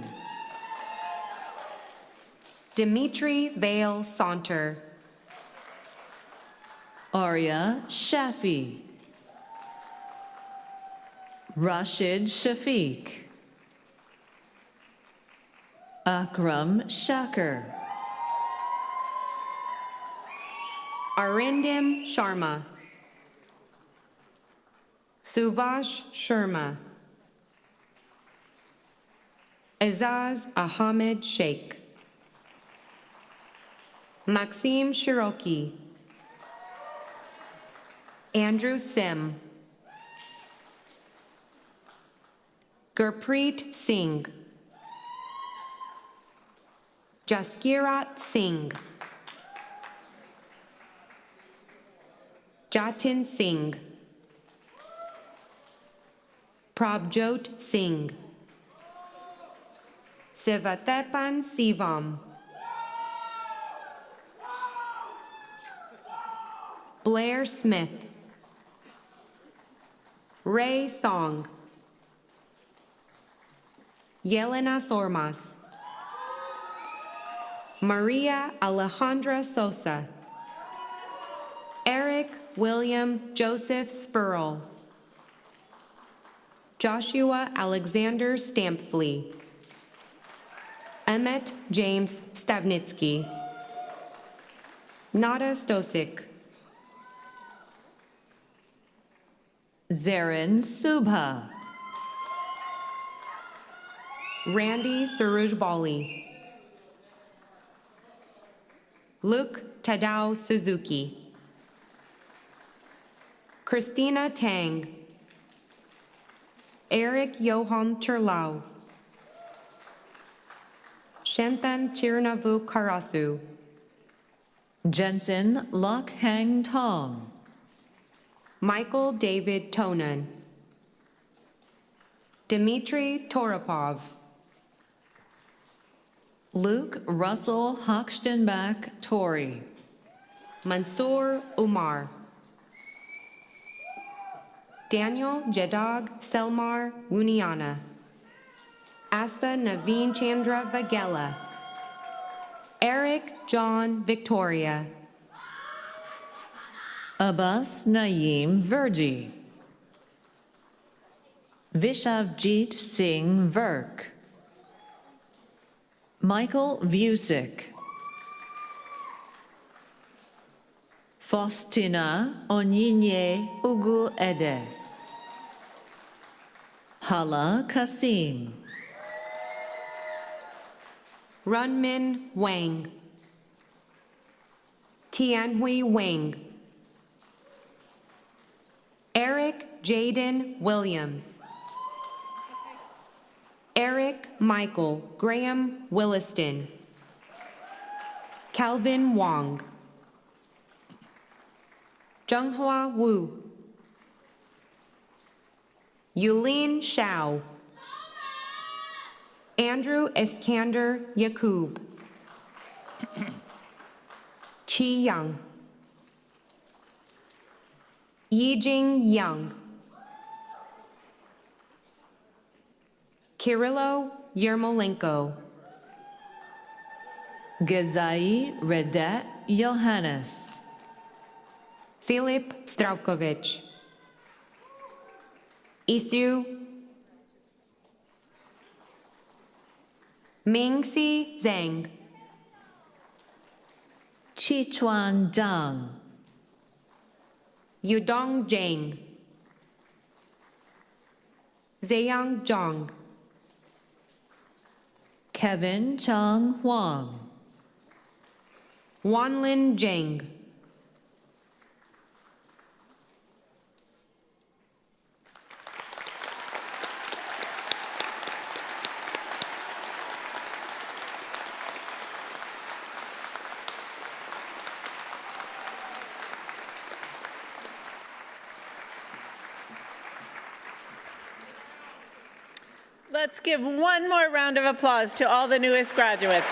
Dimitri Vale Saunter. Arya Shafi. Rashid Shafiq. Akram Shakir. Arindim Sharma. Suvash Sharma. Azaz Ahmed Sheikh. Maxim Shiroki. Andrew Sim. Gurpreet Singh. Jaskirat Singh. Jatin Singh. Prabjot Singh. Sivatepan Sivam. Blair Smith. Ray Song. Yelena Sormas. Maria Alejandra Sosa. Eric William Joseph Spurl. Joshua Alexander Stampfley. Emmett James Stavnitsky. Nada Stosik. Zarin Subha. Randy Surujbali. Luke Tadao Suzuki. Christina Tang. Eric Johan Turlau. Shantan Chirnavu Karasu. Jensen Lok Hang Tong. Michael David Tonan. Dmitry Toropov. Luke Russell Hochstenbach Torrey. Mansoor Umar. Daniel Jadag Selmar Wuniana. Asta Naveen Chandra Vagela. Eric John Victoria. Abbas Naeem Virji. Vishavjit Singh Virk. Michael Vusick. Faustina Onyinye Ugu Ede. Hala Kasim. Runmin Wang. Tianhui Wang. Eric Jaden Williams. Eric Michael Graham Williston. Calvin Wong. Zhenghua Wu. Yulin Shao. Andrew Iskander Yakub. Qi Yang. Yijing Yang. Kirillo Yermolenko. Gezai Redet Johannes. Filip Stravkovich. Isu. Mingxi Zhang. Chichuan Zhang. Yudong Zhang. Zheyang Zhang. Kevin Chang Huang. Wanlin Zhang. Let's give one more round of applause to all the newest graduates.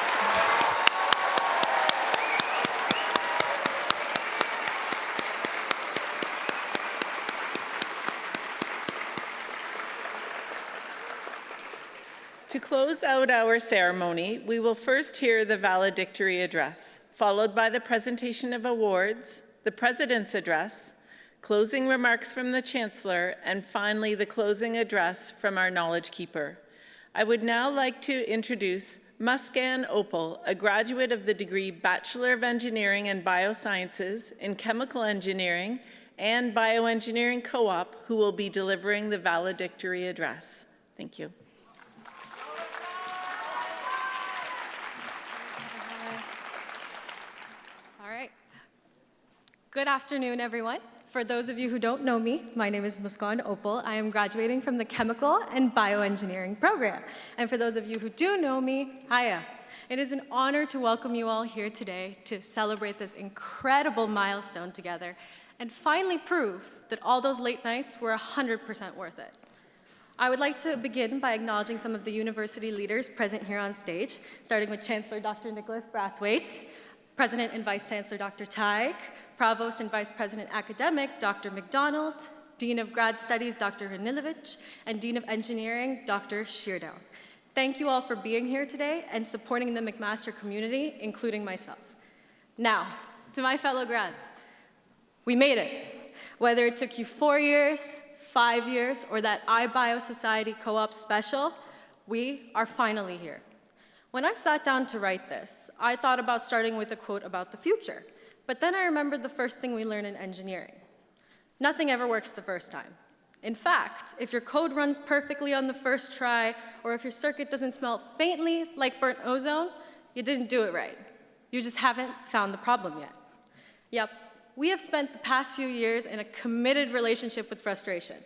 To close out our ceremony, we will first hear the valedictory address, followed by the presentation of awards, the President's address, closing remarks from the Chancellor, and finally the closing address from our Knowledge Keeper. I would now like to introduce Muskan Opal, a graduate of the degree Bachelor of Engineering and Biosciences in Chemical Engineering and Bioengineering Co-op, who will be delivering the valedictory address. Thank you. All right. Good afternoon, everyone. For those of you who don't know me, my name is Muskan Opal. I am graduating from the Chemical and Bioengineering program. And for those of you who do know me, hiya. It is an honor to welcome you all here today to celebrate this incredible milestone together and finally prove that all those late nights were 100% worth it. I would like to begin by acknowledging some of the university leaders present here on stage, starting with Chancellor Dr. Nicholas Brathwaite, President and Vice Chancellor Dr. Teig, Provost and Vice President Academic Dr. McDonald, Dean of Grad Studies Dr. Hanilovich, and Dean of Engineering Dr. Sheardown. Thank you all for being here today and supporting the McMaster community, including myself. Now, to my fellow grads, we made it. Whether it took you 4 years, 5 years, or that iBio Society Co-op special, we are finally here. When I sat down to write this, I thought about starting with a quote about the future, but then I remembered the first thing we learn in engineering. Nothing ever works the first time. In fact, if your code runs perfectly on the first try, or if your circuit doesn't smell faintly like burnt ozone, you didn't do it right. You just haven't found the problem yet. Yep, we have spent the past few years in a committed relationship with frustration,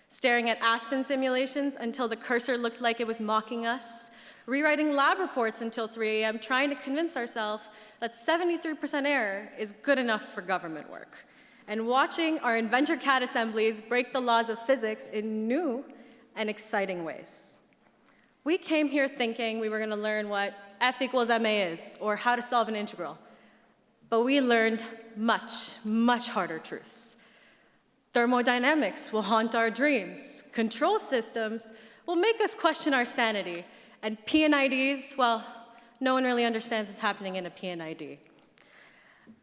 staring at Aspen simulations until the cursor looked like it was mocking us, rewriting lab reports until 3 a.m., trying to convince ourselves that 73% error is good enough for government work, and watching our inventor CAD assemblies break the laws of physics in new and exciting ways. We came here thinking we were going to learn what F equals MA is, or how to solve an integral. But we learned much, much harder truths. Thermodynamics will haunt our dreams. Control systems will make us question our sanity. And PNIDs, well, no one really understands what's happening in a PNID.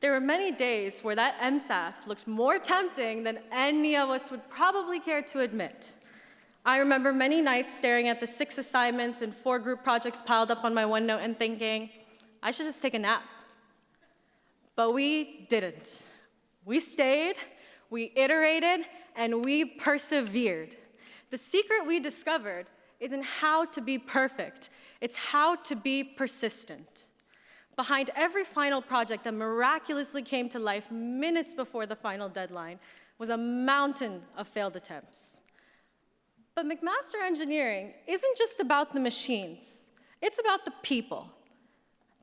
There were many days where that MSAF looked more tempting than any of us would probably care to admit. I remember many nights staring at the 6 assignments and 4 group projects piled up on my OneNote and thinking, I should just take a nap. But we didn't. We stayed, we iterated, and we persevered. The secret we discovered isn't how to be perfect, it's how to be persistent. Behind every final project that miraculously came to life minutes before the final deadline was a mountain of failed attempts. But McMaster Engineering isn't just about the machines, it's about the people.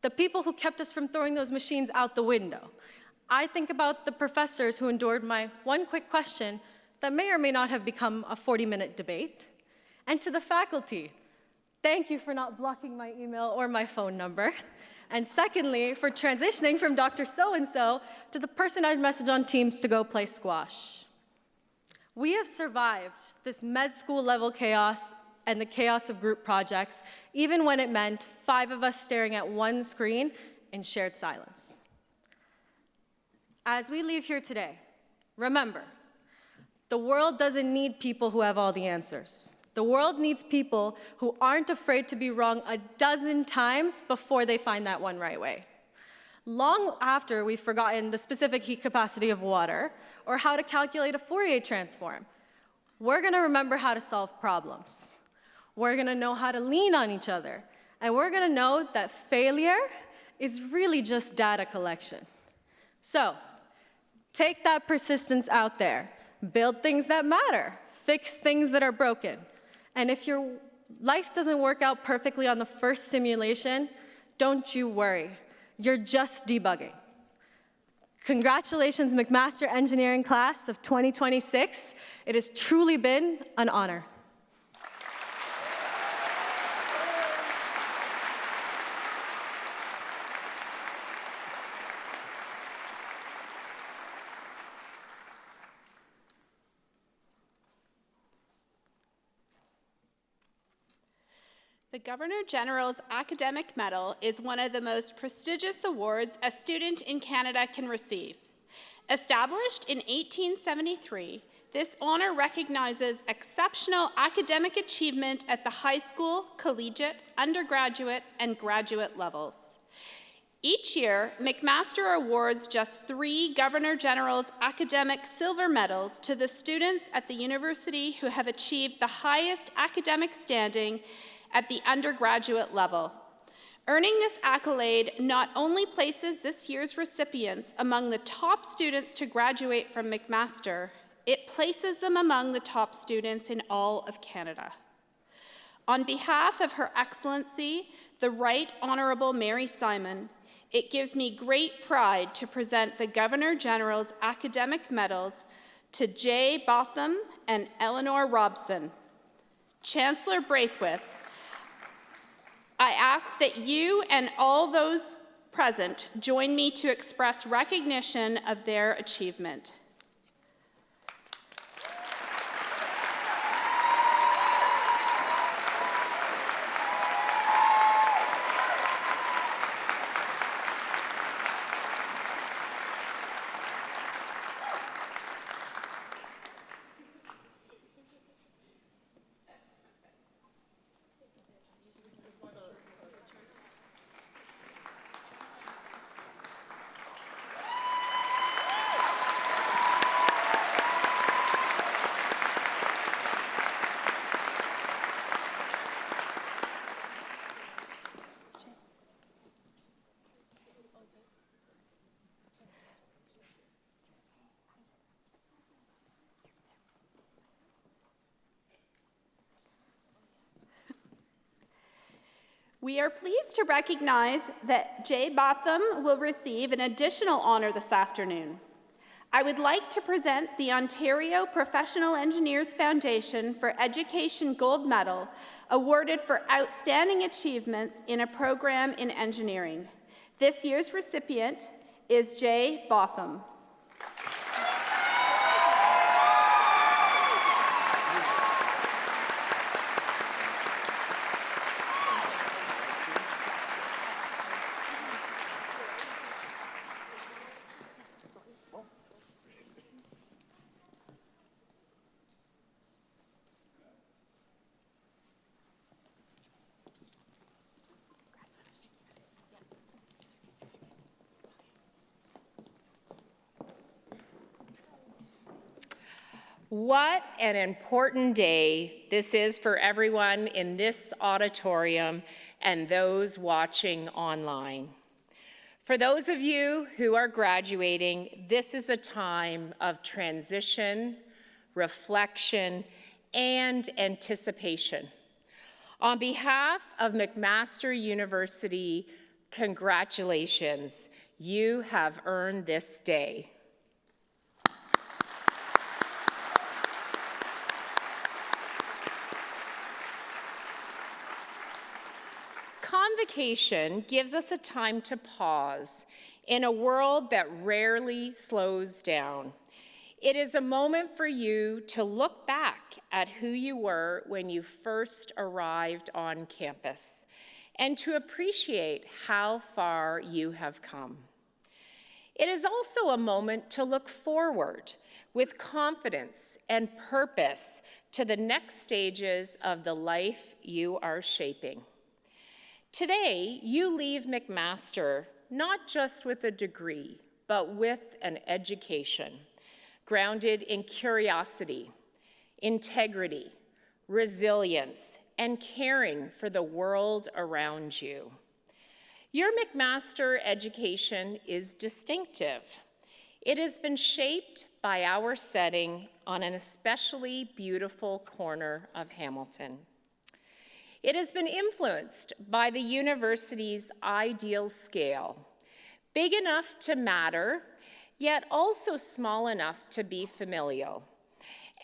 The people who kept us from throwing those machines out the window. I think about the professors who endured my one quick question that may or may not have become a 40-minute debate. And to the faculty, thank you for not blocking my email or my phone number. And secondly, for transitioning from Dr. So-and-so to the person I'd message on Teams to go play squash. We have survived this med school level chaos and the chaos of group projects, even when it meant 5 of us staring at one screen in shared silence. As we leave here today, remember, the world doesn't need people who have all the answers. The world needs people who aren't afraid to be wrong a dozen times before they find that one right way. Long after we've forgotten the specific heat capacity of water or how to calculate a Fourier transform, we're going to remember how to solve problems. We're going to know how to lean on each other. And we're going to know that failure is really just data collection. So, take that persistence out there. Build things that matter. Fix things that are broken. And if your life doesn't work out perfectly on the first simulation, don't you worry. You're just debugging. Congratulations, McMaster Engineering class of 2026. It has truly been an honor. The Governor General's Academic Medal is one of the most prestigious awards a student in Canada can receive. Established in 1873, this honor recognizes exceptional academic achievement at the high school, collegiate, undergraduate, and graduate levels. Each year, McMaster awards just 3 Governor General's academic silver medals to the students at the university who have achieved the highest academic standing at the undergraduate level. Earning this accolade not only places this year's recipients among the top students to graduate from McMaster, it places them among the top students in all of Canada. On behalf of Her Excellency, the Right Honourable Mary Simon, it gives me great pride to present the Governor-General's Academic Medals to Jay Botham and Eleanor Robson. Chancellor Braithwaite, I ask that you and all those present join me to express recognition of their achievement. We are pleased to recognize that Jay Botham will receive an additional honor this afternoon. I would like to present the Ontario Professional Engineers Foundation for Education Gold Medal, awarded for outstanding achievements in a program in engineering. This year's recipient is Jay Botham. What an important day this is for everyone in this auditorium and those watching online. For those of you who are graduating, this is a time of transition, reflection, and anticipation. On behalf of McMaster University, congratulations. You have earned this day. Convocation gives us a time to pause in a world that rarely slows down. It is a moment for you to look back at who you were when you first arrived on campus and to appreciate how far you have come. It is also a moment to look forward with confidence and purpose to the next stages of the life you are shaping. Today, you leave McMaster not just with a degree, but with an education grounded in curiosity, integrity, resilience, and caring for the world around you. Your McMaster education is distinctive. It has been shaped by our setting on an especially beautiful corner of Hamilton. It has been influenced by the university's ideal scale, big enough to matter, yet also small enough to be familial,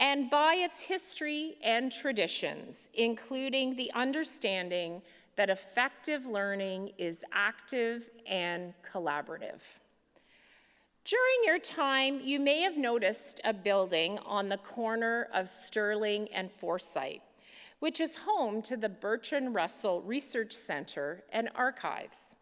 and by its history and traditions, including the understanding that effective learning is active and collaborative. During your time, you may have noticed a building on the corner of Sterling and Forsyth, which is home to the Bertrand Russell Research Center and Archives.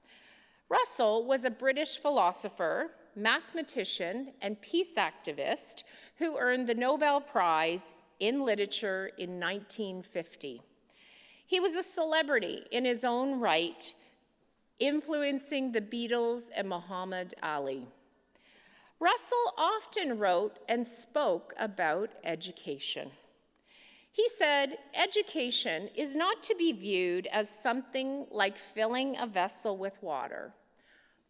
Russell was a British philosopher, mathematician, and peace activist who earned the Nobel Prize in Literature in 1950. He was a celebrity in his own right, influencing the Beatles and Muhammad Ali. Russell often wrote and spoke about education. He said, education is not to be viewed as something like filling a vessel with water,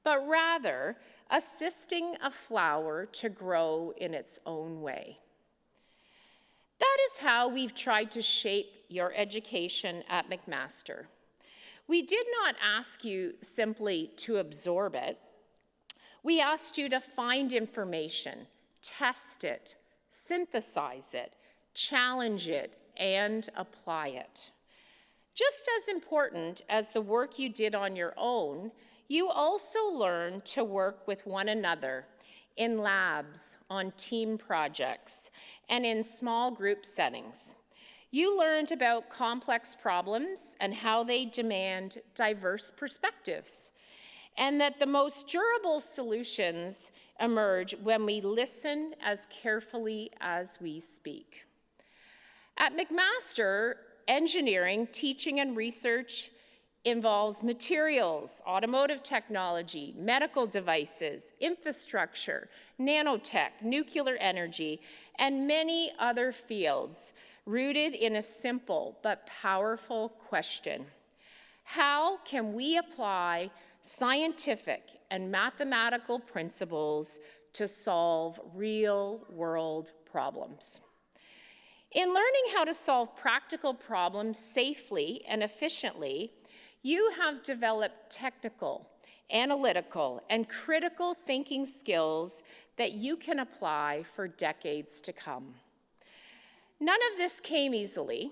but rather assisting a flower to grow in its own way. That is how we've tried to shape your education at McMaster. We did not ask you simply to absorb it. We asked you to find information, test it, synthesize it, challenge it, and apply it. Just as important as the work you did on your own, you also learned to work with one another in labs, on team projects, and in small group settings. You learned about complex problems and how they demand diverse perspectives, and that the most durable solutions emerge when we listen as carefully as we speak. At McMaster, engineering, teaching, and research involves materials, automotive technology, medical devices, infrastructure, nanotech, nuclear energy, and many other fields rooted in a simple but powerful question. How can we apply scientific and mathematical principles to solve real-world problems? In learning how to solve practical problems safely and efficiently, you have developed technical, analytical, and critical thinking skills that you can apply for decades to come. None of this came easily.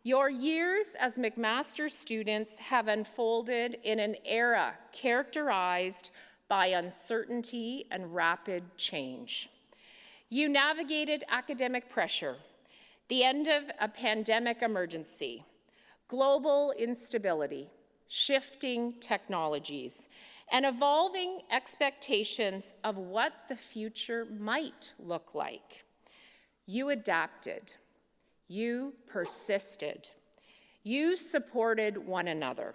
Your years as McMaster students have unfolded in an era characterized by uncertainty and rapid change. You navigated academic pressure, the end of a pandemic emergency, global instability, shifting technologies, and evolving expectations of what the future might look like. You adapted. You persisted. You supported one another.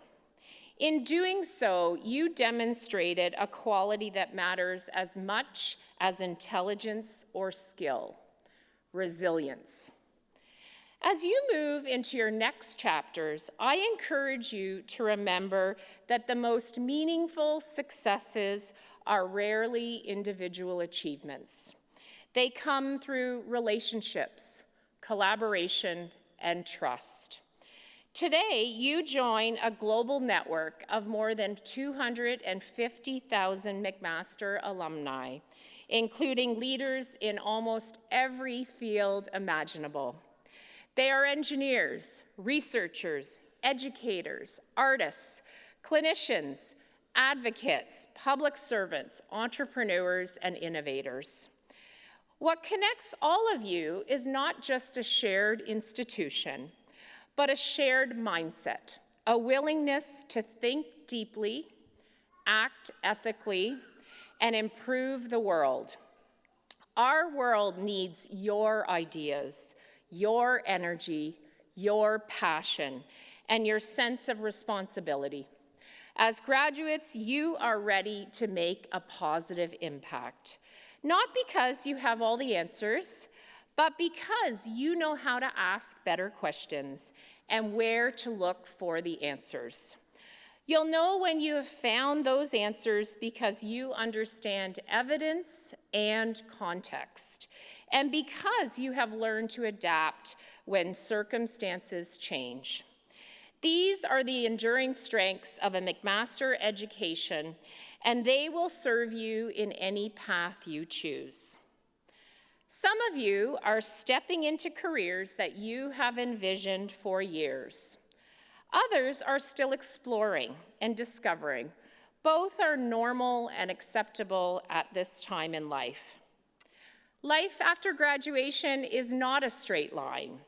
In doing so, you demonstrated a quality that matters as much as intelligence or skill: resilience. As you move into your next chapters, I encourage you to remember that the most meaningful successes are rarely individual achievements. They come through relationships, collaboration, and trust. Today, you join a global network of more than 250,000 McMaster alumni, including leaders in almost every field imaginable. They are engineers, researchers, educators, artists, clinicians, advocates, public servants, entrepreneurs, and innovators. What connects all of you is not just a shared institution, but a shared mindset, a willingness to think deeply, act ethically, and improve the world. Our world needs your ideas, your energy, your passion, and your sense of responsibility. As graduates, you are ready to make a positive impact, not because you have all the answers, but because you know how to ask better questions and where to look for the answers. You'll know when you have found those answers because you understand evidence and context, and because you have learned to adapt when circumstances change. These are the enduring strengths of a McMaster education, and they will serve you in any path you choose. Some of you are stepping into careers that you have envisioned for years. Others are still exploring and discovering. Both are normal and acceptable at this time in life. Life after graduation is not a straight line.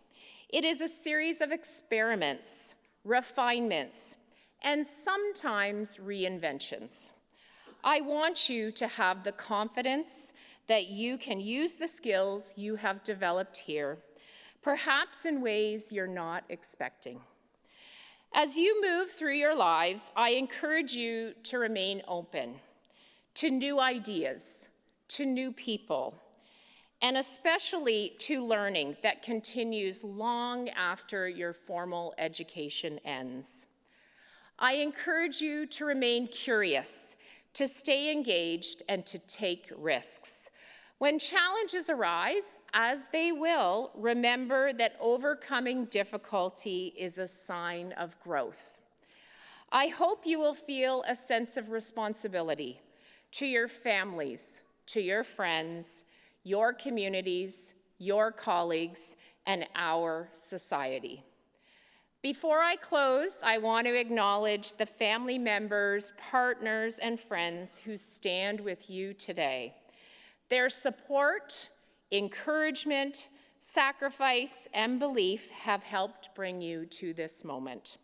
It is a series of experiments, refinements, and sometimes reinventions. I want you to have the confidence that you can use the skills you have developed here, perhaps in ways you're not expecting. As you move through your lives, I encourage you to remain open to new ideas, to new people, and especially to learning that continues long after your formal education ends. I encourage you to remain curious, to stay engaged, and to take risks. When challenges arise, as they will, remember that overcoming difficulty is a sign of growth. I hope you will feel a sense of responsibility to your families, to your friends, your communities, your colleagues, and our society. Before I close, I want to acknowledge the family members, partners, and friends who stand with you today. Their support, encouragement, sacrifice, and belief have helped bring you to this moment.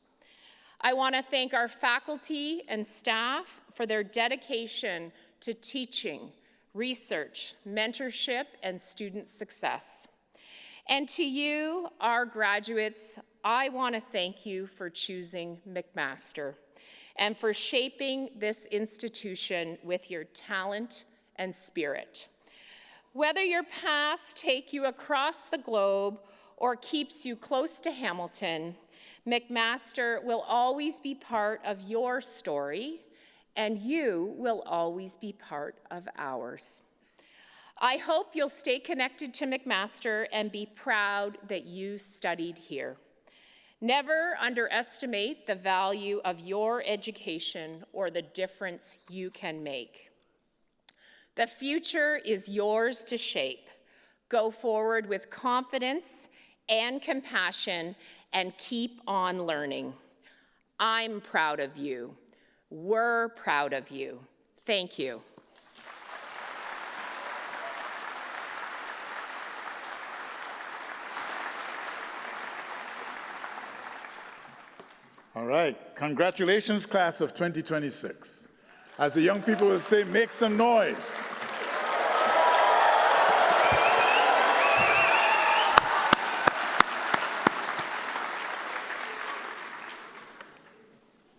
I want to thank our faculty and staff for their dedication to teaching, research, mentorship, and student success. And to you, our graduates, I want to thank you for choosing McMaster and for shaping this institution with your talent and spirit. Whether your paths take you across the globe or keeps you close to Hamilton, McMaster will always be part of your story, and you will always be part of ours. I hope you'll stay connected to McMaster and be proud that you studied here. Never underestimate the value of your education or the difference you can make. The future is yours to shape. Go forward with confidence and compassion and keep on learning. I'm proud of you. We're proud of you. Thank you. All right, congratulations, class of 2026. As the young people will say, make some noise.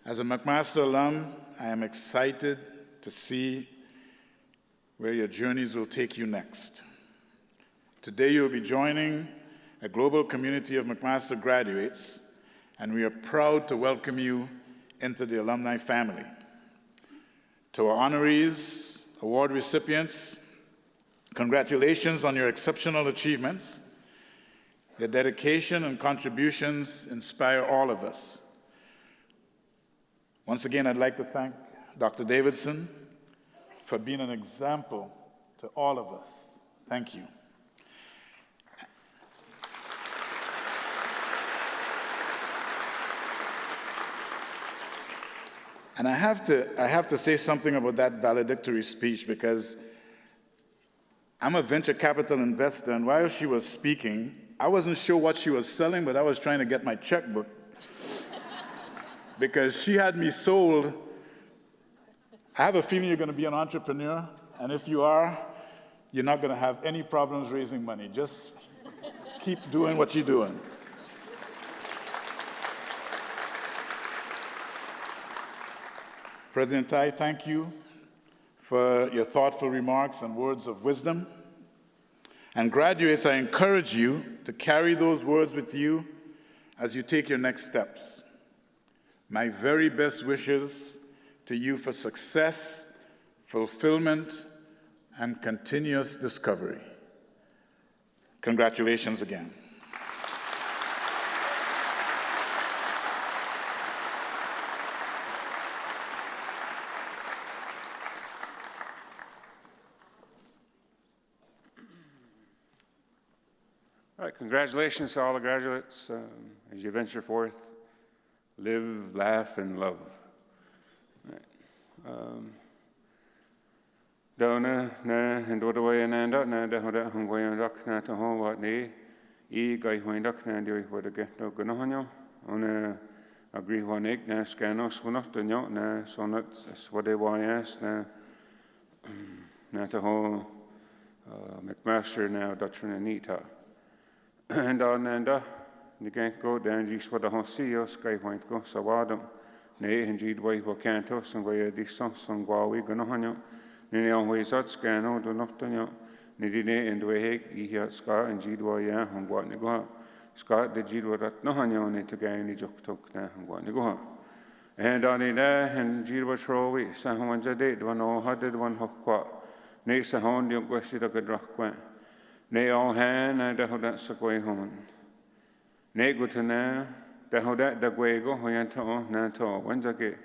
As a McMaster alum, I am excited to see where your journeys will take you next. Today you'll be joining a global community of McMaster graduates, and we are proud to welcome you into the alumni family. To our honorees, award recipients, congratulations on your exceptional achievements. Your dedication and contributions inspire all of us. Once again, I'd like to thank Dr. Davidson for being an example to all of us. Thank you. And I have to say something about that valedictory speech, because I'm a venture capital investor, and while she was speaking, I wasn't sure what she was selling, but I was trying to get my checkbook because she had me sold. I have a feeling you're going to be an entrepreneur, and if you are, you're not going to have any problems raising money. Just keep doing what you're doing. President Tai, thank you for your thoughtful remarks and words of wisdom. And graduates, I encourage you to carry those words with you as you take your next steps. My very best wishes to you for success, fulfillment, and continuous discovery. Congratulations again. All right, congratulations to all the graduates as you venture forth. Live, laugh, and love. Dona na hindodaway ananda na dahoda hungwayandak na taho wat ne I gai hoindak na doi wada get no ganohanyo ona agri wanek na scanos wanot danyo na sonat swade wayas na taho McMaster na Dutchman Anita. And on the gang go down, you swat a hosio, sky white go, sawadam, nay, and jeed way wacantos, and way a distance on Guawi, Ganohano, Nene always at scano, do not, Nidine and Wehek, Ihia Ska and Jidwaya, and what Nigoha. Scott the Jidwarat Nohanyone to Gaini Joktok, and what Nigoha. And on in there, and Jidwa Trowi, Sahawanza date, one all hundred one hokwa. Nay Sahon, the Wesida Gadrakwa. Nay all hand, and the Hodat Sakwe Hon. Nay Gutana, the Hodat the Guego, Hoyanto, Nato, Wenzake.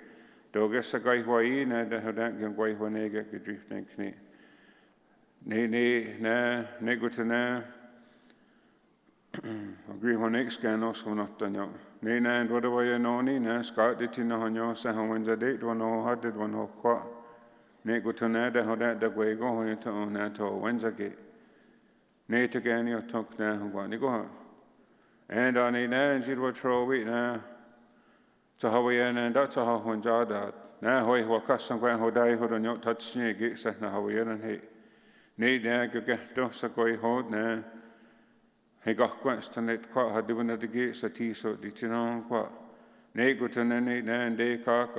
Dogus a guy Hawaii, and the Hodat Gangway Wanega, the drifting knee. Nay, Negutana. Agree on next ganos were not done. Nay, and what away an oni, na Scott did in a honor, Sahawanza date, one all hundred one hokwa. Negutana, the Hodat the Guego, into Nato, Wenzake. Nay to Gany talk now, Wanigoha. And on a nan, Jidwa Trowi na Tahawayan and that's a Hawanjada. Now, Hoy Wakas and Gwan Hodai, who don't know touch me, gates at Nahawayan and he. Nay, now go get those a goy hold now. He got question it quite had given at the gates at tea so did you know what? Nay, go to Nanny, and they cock,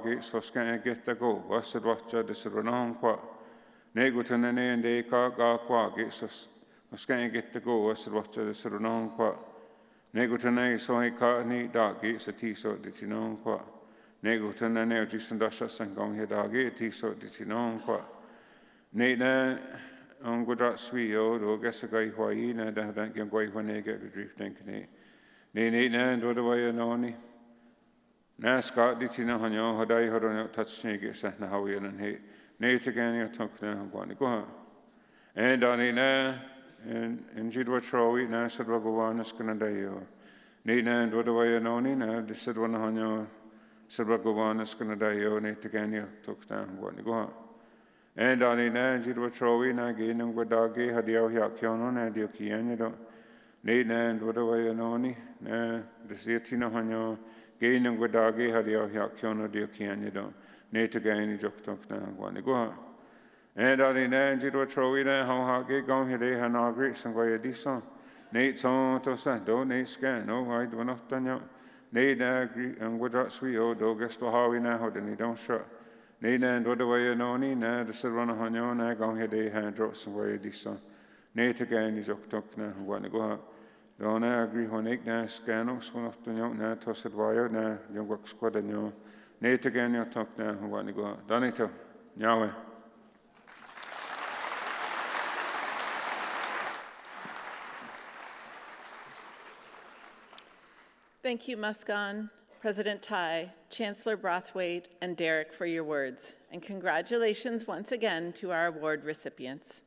gates for scan get the go. What's it what you disrun what? Nay, go to Nanny, and they cock, gates for scan get the go. What's it what you disrun what? Nay, go to Nay, so he caught neat dark gates at tea so did you know what? Nay, go to Nanny, just and dust and gone here dark gate tea so did you know what? Nay, on good rat sweet old or guess a guy Hawaii, and I don't get away when they get the drifting. Nay, and what do I know? Now, Scott did you know how you had I heard on your touch snake at Nahawian and hate. Nay, again, you talk now, I'm going to go on. And on it now, and Jidwa Trowi, now said Wagawan is going to die. Nay, and what do I know? Now, they said one on your said Wagawan is going to die. Nay, again, you talk now, I'm going to go on. And on it now, Jidwa Trowi, now again, and Wadagi had the Yakiano, and the Okian. Nay, and what do I know? Now, the Zitino Hanyo. Gain and Wadagi had the Yakiano, the Okian. Nay, again, you talk now, I'm going to go on. And on it now, Jidwa Trowi, now how Hagi gone here, they had no great and Goya Dison. Nate son to send, don't Nate scan, no, I do not done yet. Nate and Wadrat sweet old dog, guess to how we now hold and he don't shut. Nay, and what do I know? Now, the Serrano Hanyon, I go here, they hand drops and way this son. Nay, again, is up talk now, want to go out. Don't I agree on it now, scanos, one of the young now, tossed wire now, young work squad and you. Nay, again, you talk now, want to go out. Done it, Yahweh. Thank you, Muskan, President Tai, Chancellor Brathwaite, and Derek for your words. And congratulations once again to our award recipients.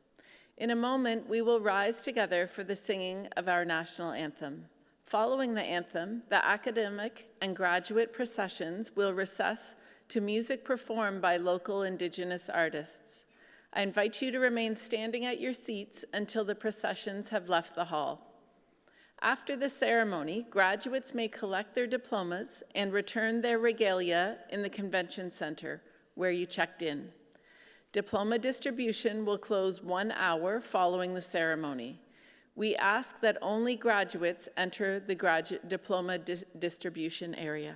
In a moment, we will rise together for the singing of our national anthem. Following the anthem, the academic and graduate processions will recess to music performed by local Indigenous artists. I invite you to remain standing at your seats until the processions have left the hall. After the ceremony, graduates may collect their diplomas and return their regalia in the Convention Center, where you checked in. Diploma distribution will close 1 hour following the ceremony. We ask that only graduates enter the diploma distribution area.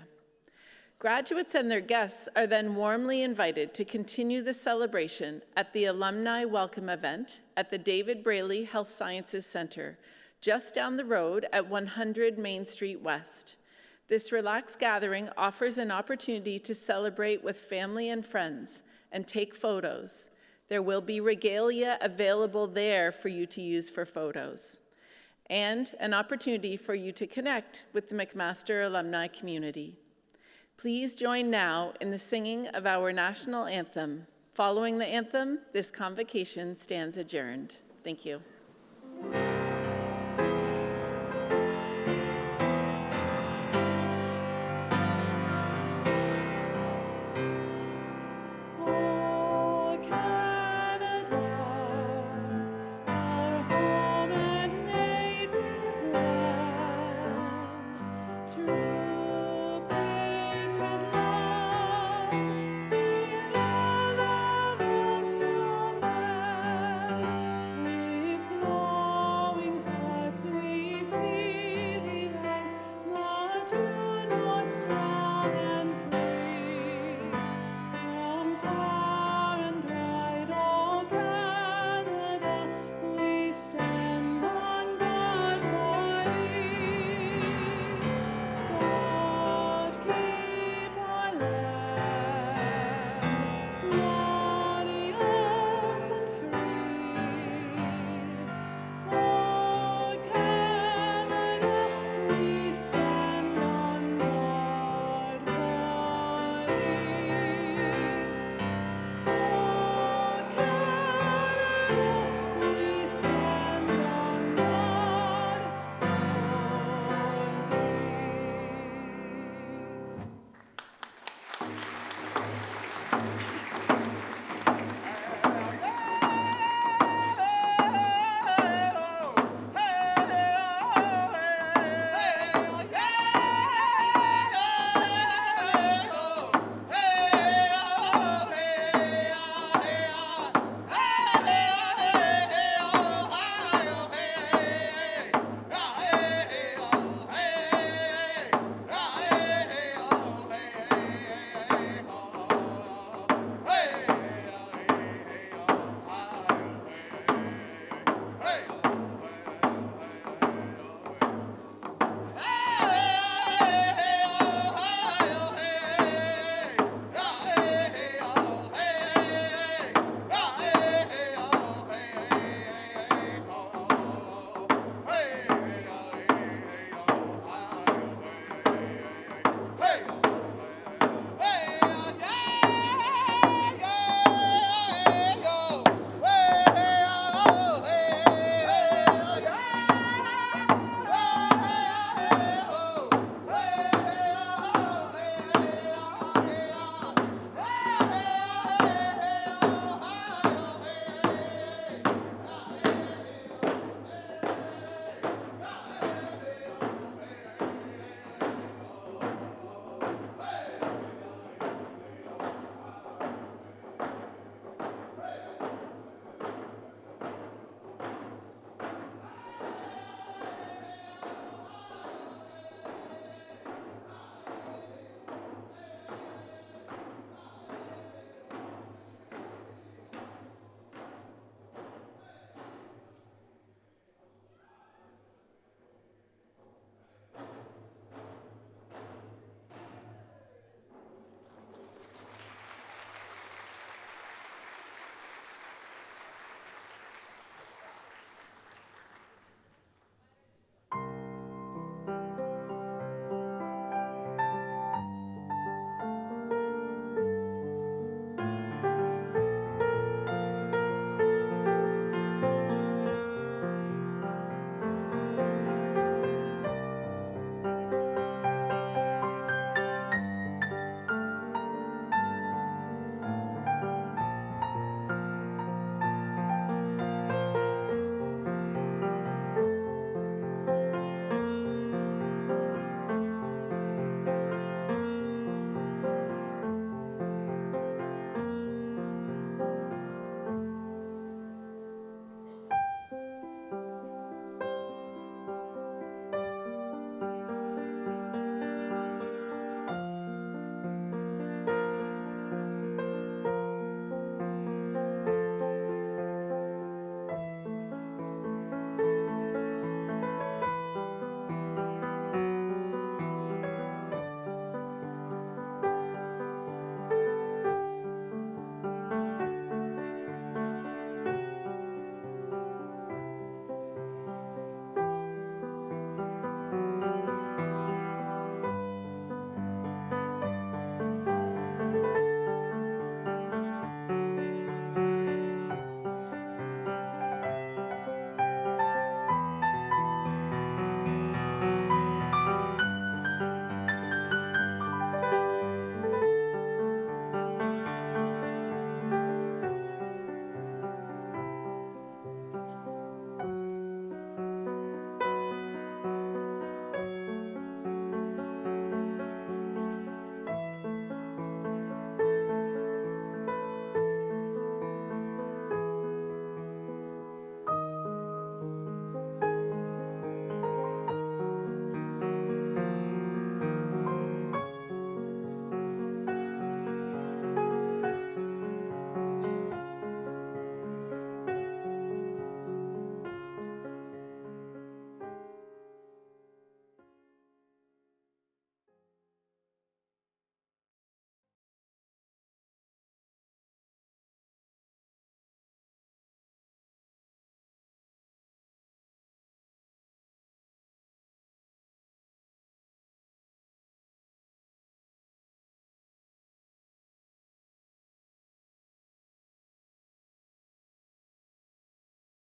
Graduates and their guests are then warmly invited to continue the celebration at the Alumni Welcome event at the David Braley Health Sciences Center, just down the road at 100 Main Street West. This relaxed gathering offers an opportunity to celebrate with family and friends and take photos. There will be regalia available there for you to use for photos, and an opportunity for you to connect with the McMaster alumni community. Please join now in the singing of our national anthem. Following the anthem, this convocation stands adjourned. Thank you.